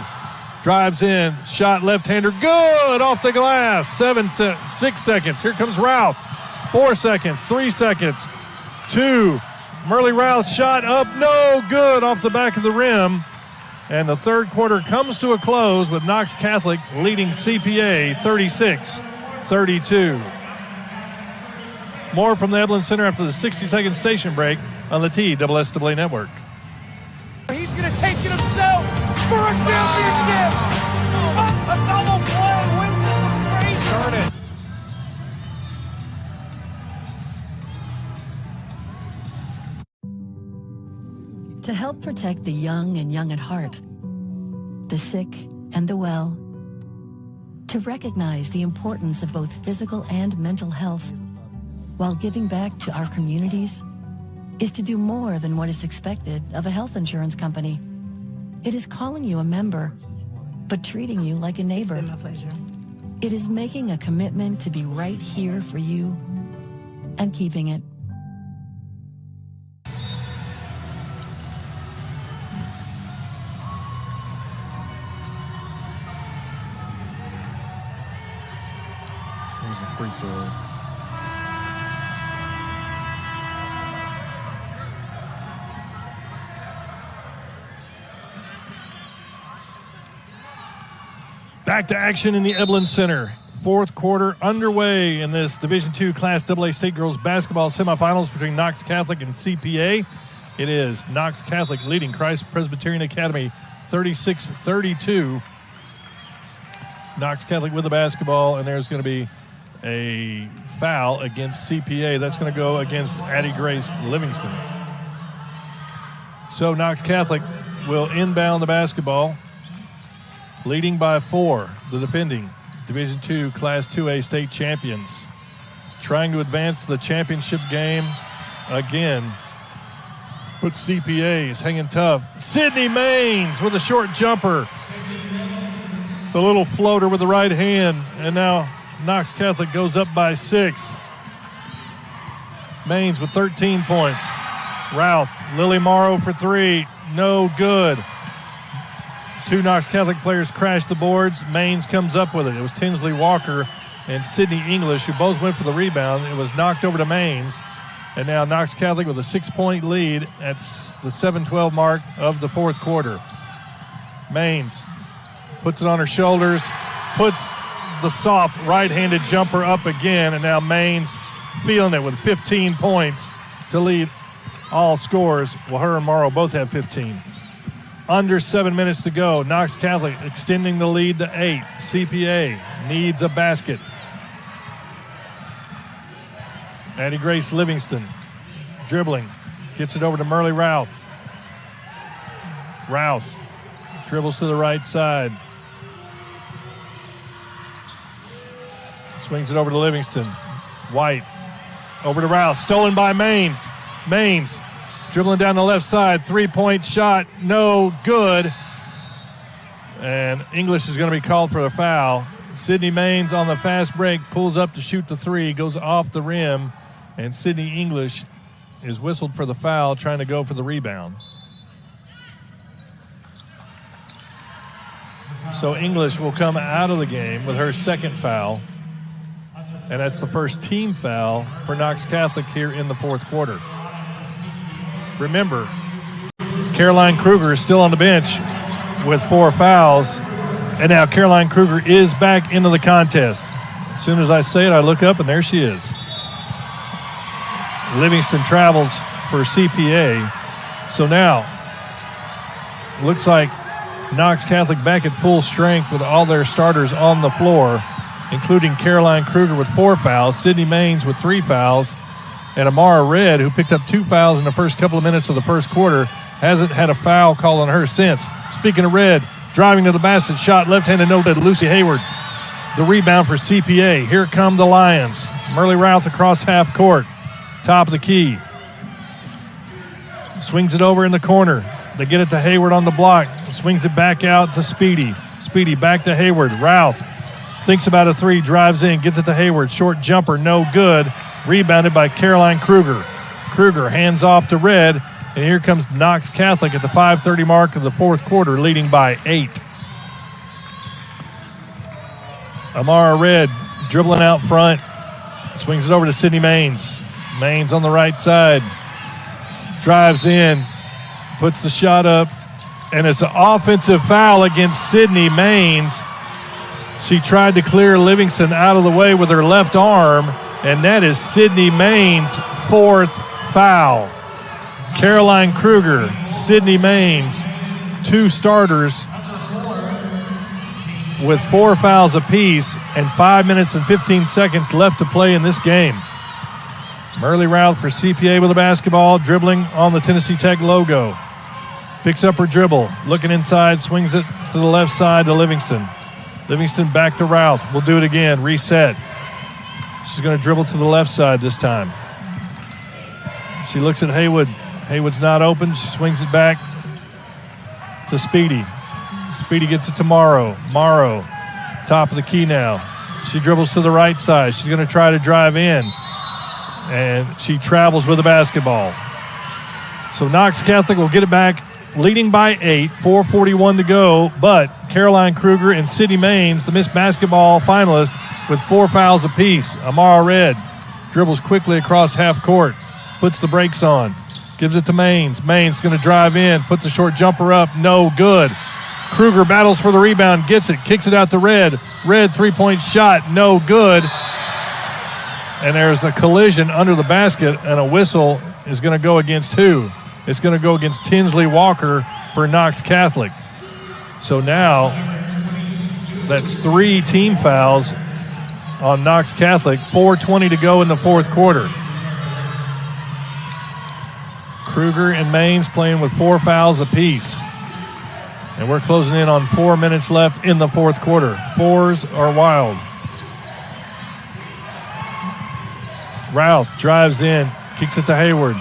Speaker 1: drives in, shot left-hander, good, off the glass. 6 seconds. Here comes Routh. 4 seconds, 3 seconds, 2. Merle Routh shot up, no good, off the back of the rim. And the third quarter comes to a close with Knox Catholic leading CPA 36-32. More from the Evelyn Center after the 60-second station break on the TSSAA Network.
Speaker 16: He's going to take it himself for a championship. A double play wins it for Fraser. Turn it.
Speaker 3: To help protect the young and young at heart, the sick and the well, to recognize the importance of both physical and mental health while giving back to our communities is to do more than what is expected of a health insurance company. It is calling you a member, but treating you like a neighbor.
Speaker 18: It's been my pleasure.
Speaker 3: It is making a commitment to be right here for you and keeping it.
Speaker 1: There's a free throw. Back to action in the Evelyn Center. Fourth quarter underway in this Division II Class AA State Girls Basketball semifinals between Knox Catholic and CPA. It is Knox Catholic leading Christ Presbyterian Academy 36-32. Knox Catholic with the basketball, and there's going to be a foul against CPA. That's going to go against Addie Grace Livingston. So Knox Catholic will inbound the basketball, leading by 4, the defending Division II Class 2A state champions. Trying to advance the championship game again. But CPA is hanging tough. Sydney Maines with a short jumper. The little floater with the right hand. And now Knox Catholic goes up by 6. Maines with 13 points. Routh, Lily Morrow for 3. No good. 2 Knox Catholic players crashed the boards. Maines comes up with it. It was Tinsley Walker and Sydney English who both went for the rebound. It was knocked over to Maines. And now Knox Catholic with a 6-point lead at the 7-12 mark of the fourth quarter. Maines puts it on her shoulders, puts the soft right-handed jumper up again, and now Maines feeling it with 15 points to lead all scores. Well, her and Morrow both have 15. Under 7 minutes to go. Knox Catholic extending the lead to 8. CPA needs a basket. Addie Grace Livingston dribbling. Gets it over to Merle Routh. Routh dribbles to the right side. Swings it over to Livingston. White over to Routh. Stolen by Maines. Maines dribbling down the left side. 3-point shot. No good. And English is going to be called for the foul. Sydney Maines on the fast break pulls up to shoot the 3. Goes off the rim. And Sydney English is whistled for the foul, trying to go for the rebound. So English will come out of the game with her second foul. And that's the first team foul for Knox Catholic here in the fourth quarter. Remember, Caroline Kruger is still on the bench with 4 fouls. And now Caroline Kruger is back into the contest. As soon as I say it, I look up, and there she is. Livingston travels for CPA. So now, looks like Knox Catholic back at full strength with all their starters on the floor, including Caroline Kruger with 4 fouls, Sydney Maines with 3 fouls, and Amara Red, who picked up 2 fouls in the first couple of minutes of the first quarter, hasn't had a foul called on her since. Speaking of Red, driving to the basket, shot left-handed, no good. Lucy Hayward, the rebound for CPA. Here come the Lions. Merle Routh across half court. Top of the key. Swings it over in the corner. They get it to Hayward on the block. Swings it back out to Speedy. Speedy back to Hayward. Routh thinks about a 3, drives in, gets it to Hayward. Short jumper, no good. Rebounded by Caroline Kruger. Kruger hands off to Red, and here comes Knox Catholic at the 5:30 mark of the fourth quarter, leading by 8. Amara Red dribbling out front. Swings it over to Sydney Maines. Maines on the right side. Drives in. Puts the shot up. And it's an offensive foul against Sydney Maines. She tried to clear Livingston out of the way with her left arm. And that is Sydney Maines' 4th foul. Caroline Kruger, Sydney Maines, 2 starters with 4 fouls apiece and 5 minutes and 15 seconds left to play in this game. Merle Routh for CPA with the basketball, dribbling on the Tennessee Tech logo. Picks up her dribble, looking inside, swings it to the left side to Livingston. Livingston back to Routh. We'll do it again, reset. She's going to dribble to the left side this time. She looks at Haywood. Haywood's not open. She swings it back to Speedy. Speedy gets it to Morrow. Morrow, top of the key now. She dribbles to the right side. She's going to try to drive in. And she travels with the basketball. So Knox Catholic will get it back, leading by 8, 4:41 to go. But Caroline Kruger and Sydney Maines, the Miss Basketball finalist, with 4 fouls apiece. Amara Red dribbles quickly across half court, puts the brakes on, gives it to Maines. Maines going to drive in, puts the short jumper up, no good. Kruger battles for the rebound, gets it, kicks it out to Red. Red 3-point shot, no good. And there's a collision under the basket, and a whistle is going to go against who? It's going to go against Tinsley Walker for Knox Catholic. So now that's 3 team fouls on Knox Catholic. 4:20 to go in the fourth quarter. Kruger and Maines playing with 4 fouls apiece. And we're closing in on 4 minutes left in the fourth quarter. Fours are wild. Routh drives in, kicks it to Hayward.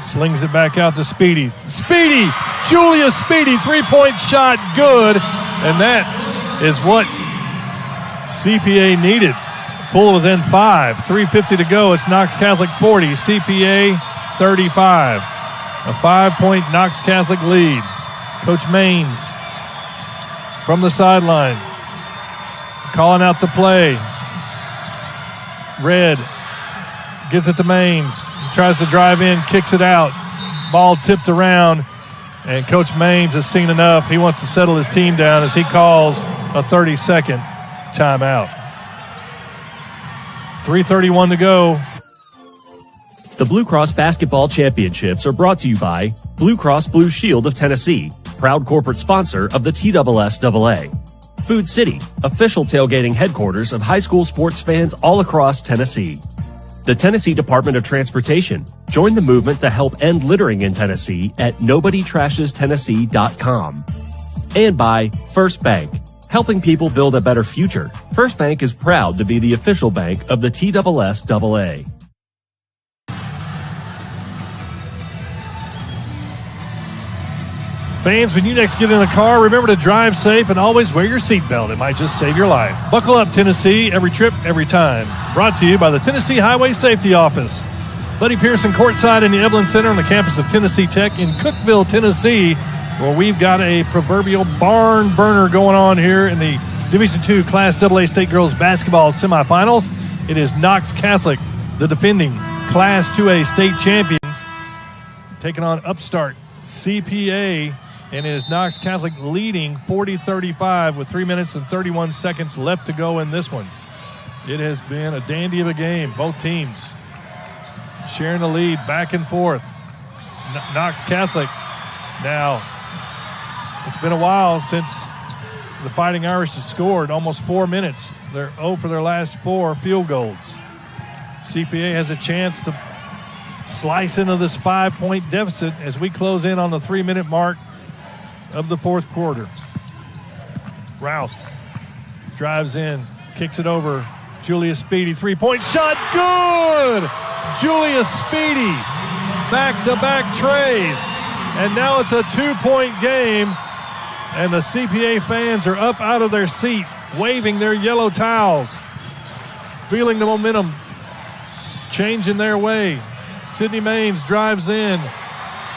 Speaker 1: Slings it back out to Speedy. Speedy! Julia Speedy, 3-point shot, good. And that is what CPA needed. Pull within 5. 3:50 to go. It's Knox Catholic 40, CPA 35. A 5-point Knox Catholic lead. Coach Maines from the sideline calling out the play. Red gets it to Maines. Tries to drive in, kicks it out. Ball tipped around, and Coach Maines has seen enough. He wants to settle his team down as he calls a 30-second timeout. 3:31 to go.
Speaker 4: The Blue Cross Basketball Championships are brought to you by Blue Cross Blue Shield of Tennessee, proud corporate sponsor of the TSSAA. Food City, official tailgating headquarters of high school sports fans all across Tennessee. The Tennessee Department of Transportation. Join the movement to help end littering in Tennessee at NobodyTrashesTennessee.com. And by First Bank, helping people build a better future. First Bank is proud to be the official bank of the TSSAA.
Speaker 1: Fans, when you next get in a car, remember to drive safe and always wear your seatbelt. It might just save your life. Buckle up, Tennessee, every trip, every time. Brought to you by the Tennessee Highway Safety Office. Buddy Pearson courtside in the Evelyn Center on the campus of Tennessee Tech in Cookeville, Tennessee, where we've got a proverbial barn burner going on here in the Division II Class AA State Girls Basketball Semifinals. It is Knox Catholic, the defending Class 2A state champions, taking on upstart CPA. And it is Knox Catholic leading 40-35 with 3 minutes and 31 seconds left to go in this one. It has been a dandy of a game. Both teams sharing the lead back and forth. Knox Catholic now, it's been a while since the Fighting Irish have scored, almost 4 minutes. They're 0 for their last 4 field goals. CPA has a chance to slice into this 5-point deficit as we close in on the 3-minute mark of the fourth quarter. Routh drives in, kicks it over. Julia Speedy, 3-point shot, good! Julia Speedy, back-to-back trays. And now it's a 2-point game, and the CPA fans are up out of their seat, waving their yellow towels, feeling the momentum changing their way. Sydney Maines drives in,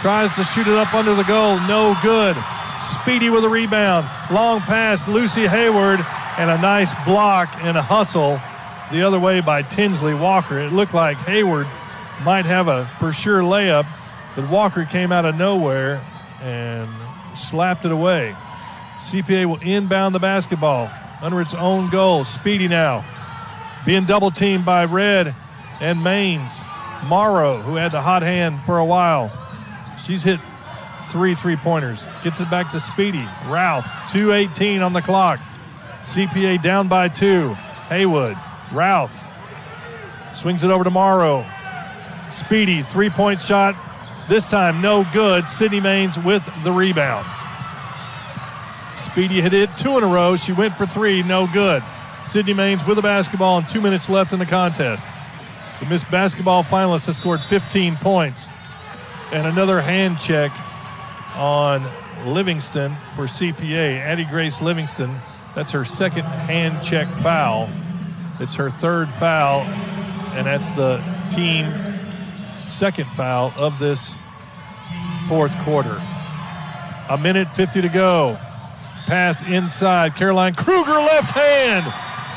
Speaker 1: tries to shoot it up under the goal, no good. Speedy with a rebound. Long pass, Lucy Hayward, and a nice block and a hustle the other way by Tinsley Walker. It looked like Hayward might have a for sure layup, but Walker came out of nowhere and slapped it away. CPA will inbound the basketball under its own goal. Speedy now being double teamed by Red and Maines. Morrow, who had the hot hand for a while. She's hit 3 3-pointers. Gets it back to Speedy. Routh, 2:18 on the clock. CPA down by 2. Haywood, Routh. Swings it over to Morrow. Speedy, 3-point shot. This time no good. Sydney Maines with the rebound. Speedy hit it 2 in a row. She went for 3, no good. Sydney Maines with the basketball and 2 minutes left in the contest. The Miss Basketball finalists have scored 15 points. And another hand check on Livingston for CPA. Addie Grace Livingston, that's her second hand check foul. It's her third foul, and that's the team second foul of this fourth quarter. 1:50 to go. Pass inside. Caroline Kruger, left hand.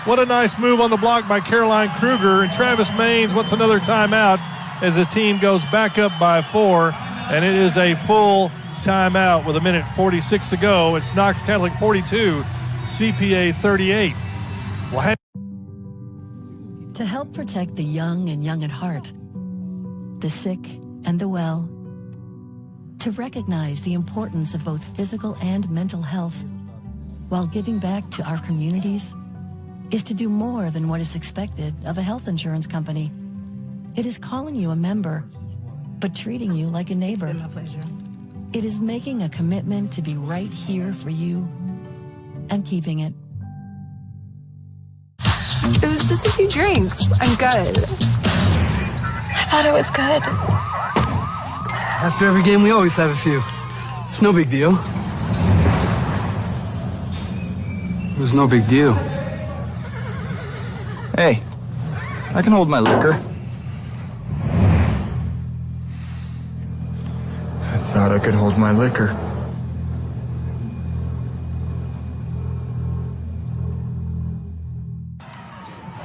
Speaker 1: What a nice move on the block by Caroline Kruger. And Travis Maines wants another timeout as the team goes back up by 4. And it is a full timeout with 1:46 to go. It's Knox Catholic 42, CPA 38.
Speaker 3: To help protect the young and young at heart, the sick and the well, To recognize the importance of both physical and mental health while giving back to our communities is to do more than what is expected of a health insurance company. It is calling you a member, but treating you like a neighbor.
Speaker 18: It's been my pleasure.
Speaker 3: It is making a commitment to be right here for you and keeping it.
Speaker 6: It was just a few drinks. I'm good. I thought it was good.
Speaker 7: After every game, we always have a few. It's no big deal.
Speaker 8: It was no big deal. Hey, I can hold my liquor.
Speaker 9: I thought I could hold my liquor.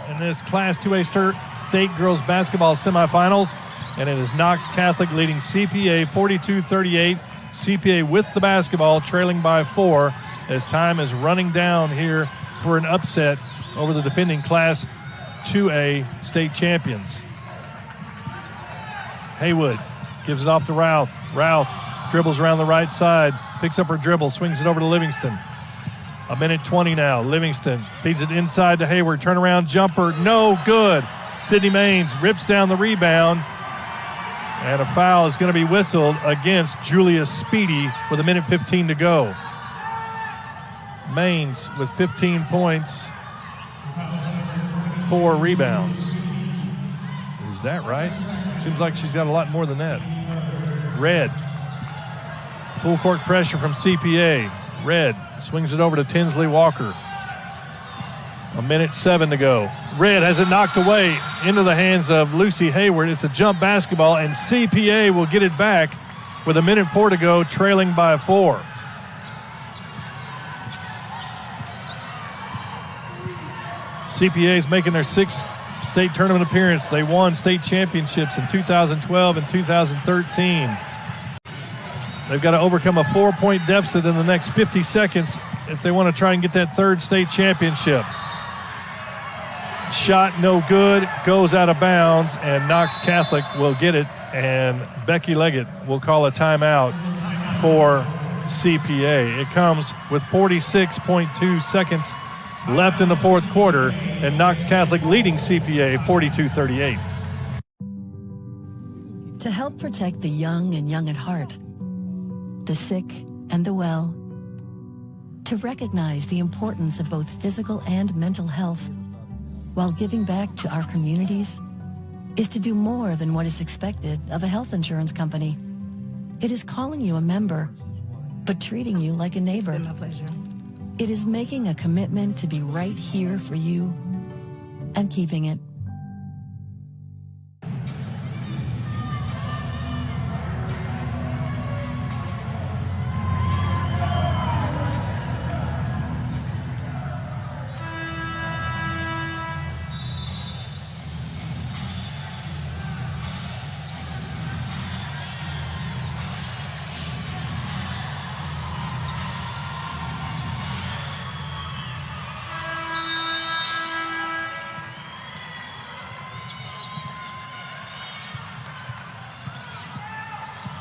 Speaker 1: In this Class 2A state girls basketball semifinals, and it is Knox Catholic leading CPA 42-38. CPA with the basketball, trailing by 4 as time is running down here for an upset over the defending Class 2A state champions. Haywood gives it off to Routh. Routh dribbles around the right side, picks up her dribble, swings it over to Livingston. A minute 20 now. Livingston feeds it inside to Hayward. Turnaround jumper, no good. Sydney Maines rips down the rebound. And a foul is going to be whistled against Julia Speedy with a minute 15 to go. Maines with 15 points, 4 rebounds. Is that right? Seems like she's got a lot more than that. Red. Full court pressure from CPA. Red swings it over to Tinsley Walker. A minute 7 to go. Red has it knocked away into the hands of Lucy Hayward. It's a jump basketball, and CPA will get it back with a minute 4 to go, trailing by 4. CPA is making their 6th state tournament appearance. They won state championships in 2012 and 2013. They've got to overcome a 4-point deficit in the next 50 seconds if they want to try and get that 3rd state championship. Shot no good, goes out of bounds, and Knox Catholic will get it, and Becky Leggett will call a timeout for CPA. It comes with 46.2 seconds left in the 4th quarter, and Knox Catholic leading CPA 42-38.
Speaker 3: To help protect the young and young at heart, the sick and the well, to recognize the importance of both physical and mental health while giving back to our communities is to do more than what is expected of a health insurance company. It is calling you a member, but treating you like a neighbor.
Speaker 18: It's been my pleasure.
Speaker 3: It is making a commitment to be right here for you and keeping it.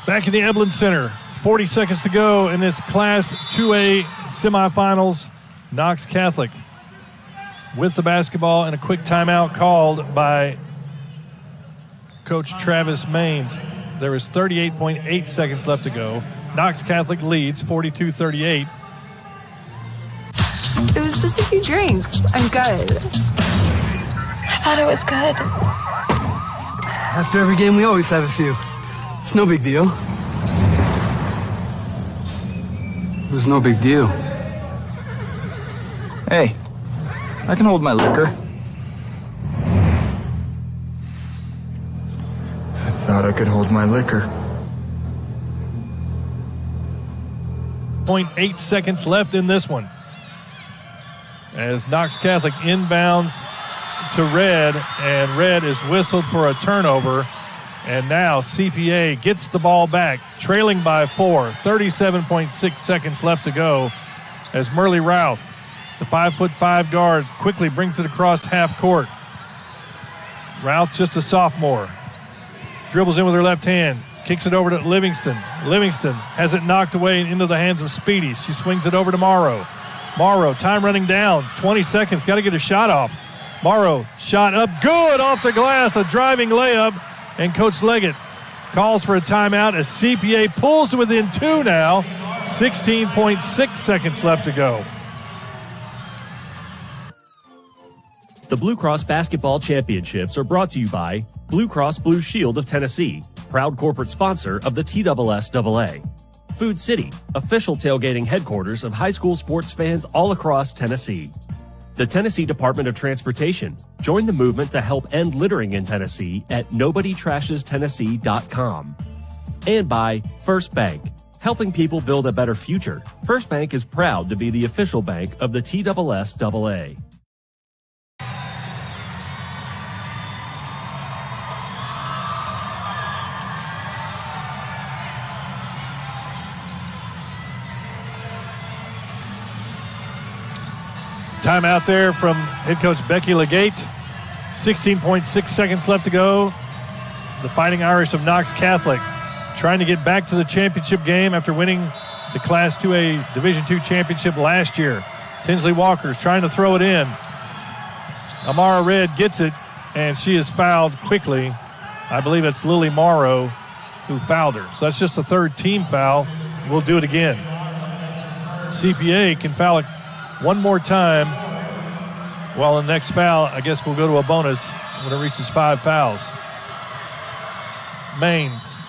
Speaker 1: Back in the Eblin Center, 40 seconds to go in this Class 2A semifinals. Knox Catholic with the basketball, and a quick timeout called by Coach Travis Maines. There is 38.8 seconds left to go. Knox Catholic leads 42-38.
Speaker 6: It was just a few drinks. I'm good. I thought it was good.
Speaker 7: After every game, we always have a few. It's no big deal.
Speaker 8: It was no big deal. Hey, I can hold my liquor.
Speaker 9: I thought I could hold my liquor.
Speaker 1: 0.8 seconds left in this one, as Knox Catholic inbounds to Red, and Red is whistled for a turnover. And now CPA gets the ball back, trailing by 4. 37.6 seconds left to go, as Merle Routh, the 5'5" guard, quickly brings it across half court. Routh, just a sophomore, dribbles in with her left hand, Kicks it over to Livingston. Livingston has it knocked away into the hands of Speedy. She swings it over to Morrow. Morrow, time running down. 20 seconds. Got to get a shot off. Morrow, shot up. Good off the glass. A driving layup. And Coach Leggett calls for a timeout as CPA pulls to within 2 now. 16.6 seconds left to go.
Speaker 4: The Blue Cross Basketball Championships are brought to you by Blue Cross Blue Shield of Tennessee, proud corporate sponsor of the TSSAA. Food City, official tailgating headquarters of high school sports fans all across Tennessee. The Tennessee Department of Transportation. Join the movement to help end littering in Tennessee at NobodyTrashesTennessee.com. And by First Bank, helping people build a better future. First Bank is proud to be the official bank of the TSSAA.
Speaker 1: Timeout there from head coach Becky Legate. 16.6 seconds left to go. The Fighting Irish of Knox Catholic trying to get back to the championship game after winning the Class 2A Division II championship last year. Tinsley Walker's trying to throw it in. Amara Red gets it, and she is fouled quickly. I believe it's Lily Morrow who fouled her. So that's just the third team foul. We'll do it again. CPA can foul it one more time. Well, the next foul, I guess we'll go to a bonus when it reaches 5 fouls. Maines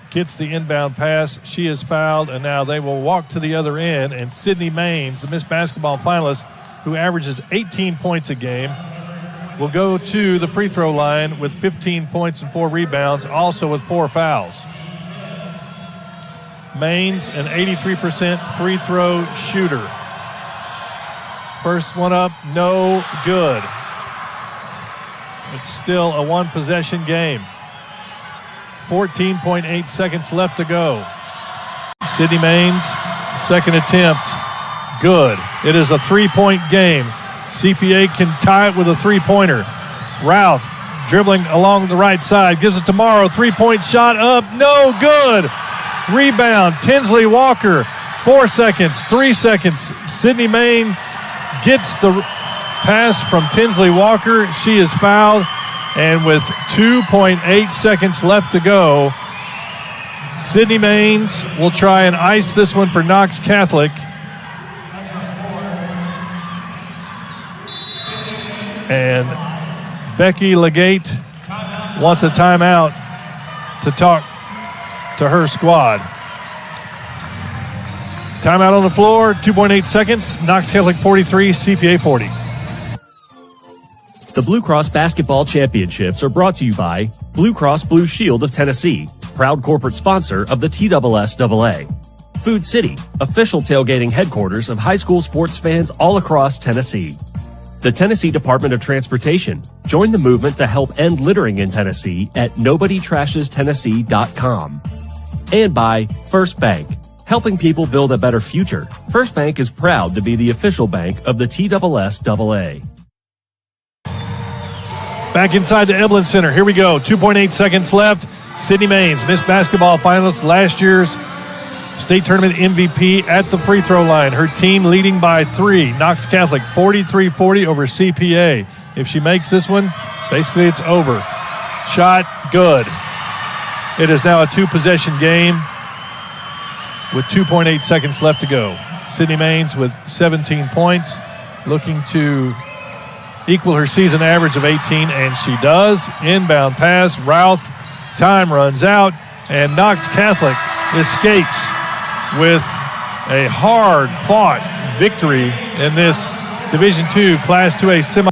Speaker 1: gets the inbound pass. She is fouled, and now they will walk to the other end. And Sydney Maines, the Miss Basketball finalist, who averages 18 points a game, will go to the free throw line with 15 points and 4 rebounds, also with 4 fouls. Maines, an 83% free throw shooter. First one up, no good. It's still a one-possession game. 14.8 seconds left to go. Sydney Maines, second attempt, good. It is a 3-point game. CPA can tie it with a 3-pointer. Routh dribbling along the right side, gives it to Morrow. 3-point shot up, no good. Rebound, Tinsley Walker. 4 seconds, 3 seconds. Sydney Maines gets the pass from Tinsley Walker. She is fouled, and with 2.8 seconds left to go, Sydney Maines will try and ice this one for Knox Catholic. And Becky Legate wants a timeout to talk to her squad. Timeout on the floor, 2.8 seconds. Knox Catholic 43, CPA 40.
Speaker 4: The Blue Cross Basketball Championships are brought to you by Blue Cross Blue Shield of Tennessee, proud corporate sponsor of the TSSAA. Food City, official tailgating headquarters of high school sports fans all across Tennessee. The Tennessee Department of Transportation. Join the movement to help end littering in Tennessee at NobodyTrashesTennessee.com. And by First Bank, helping people build a better future. First Bank is proud to be the official bank of the TSSAA.
Speaker 1: Back inside the Eblin Center. Here we go. 2.8 seconds left. Sydney Maines, Miss Basketball finalist, last year's state tournament MVP at the free throw line. Her team leading by 3. Knox Catholic 43-40 over CPA. If she makes this one, basically it's over. Shot, good. It is now a 2-possession game with 2.8 seconds left to go. Sydney Maines with 17 points, looking to equal her season average of 18, and she does. Inbound pass, Routh, time runs out, and Knox Catholic escapes with a hard-fought victory in this Division II Class 2A semi.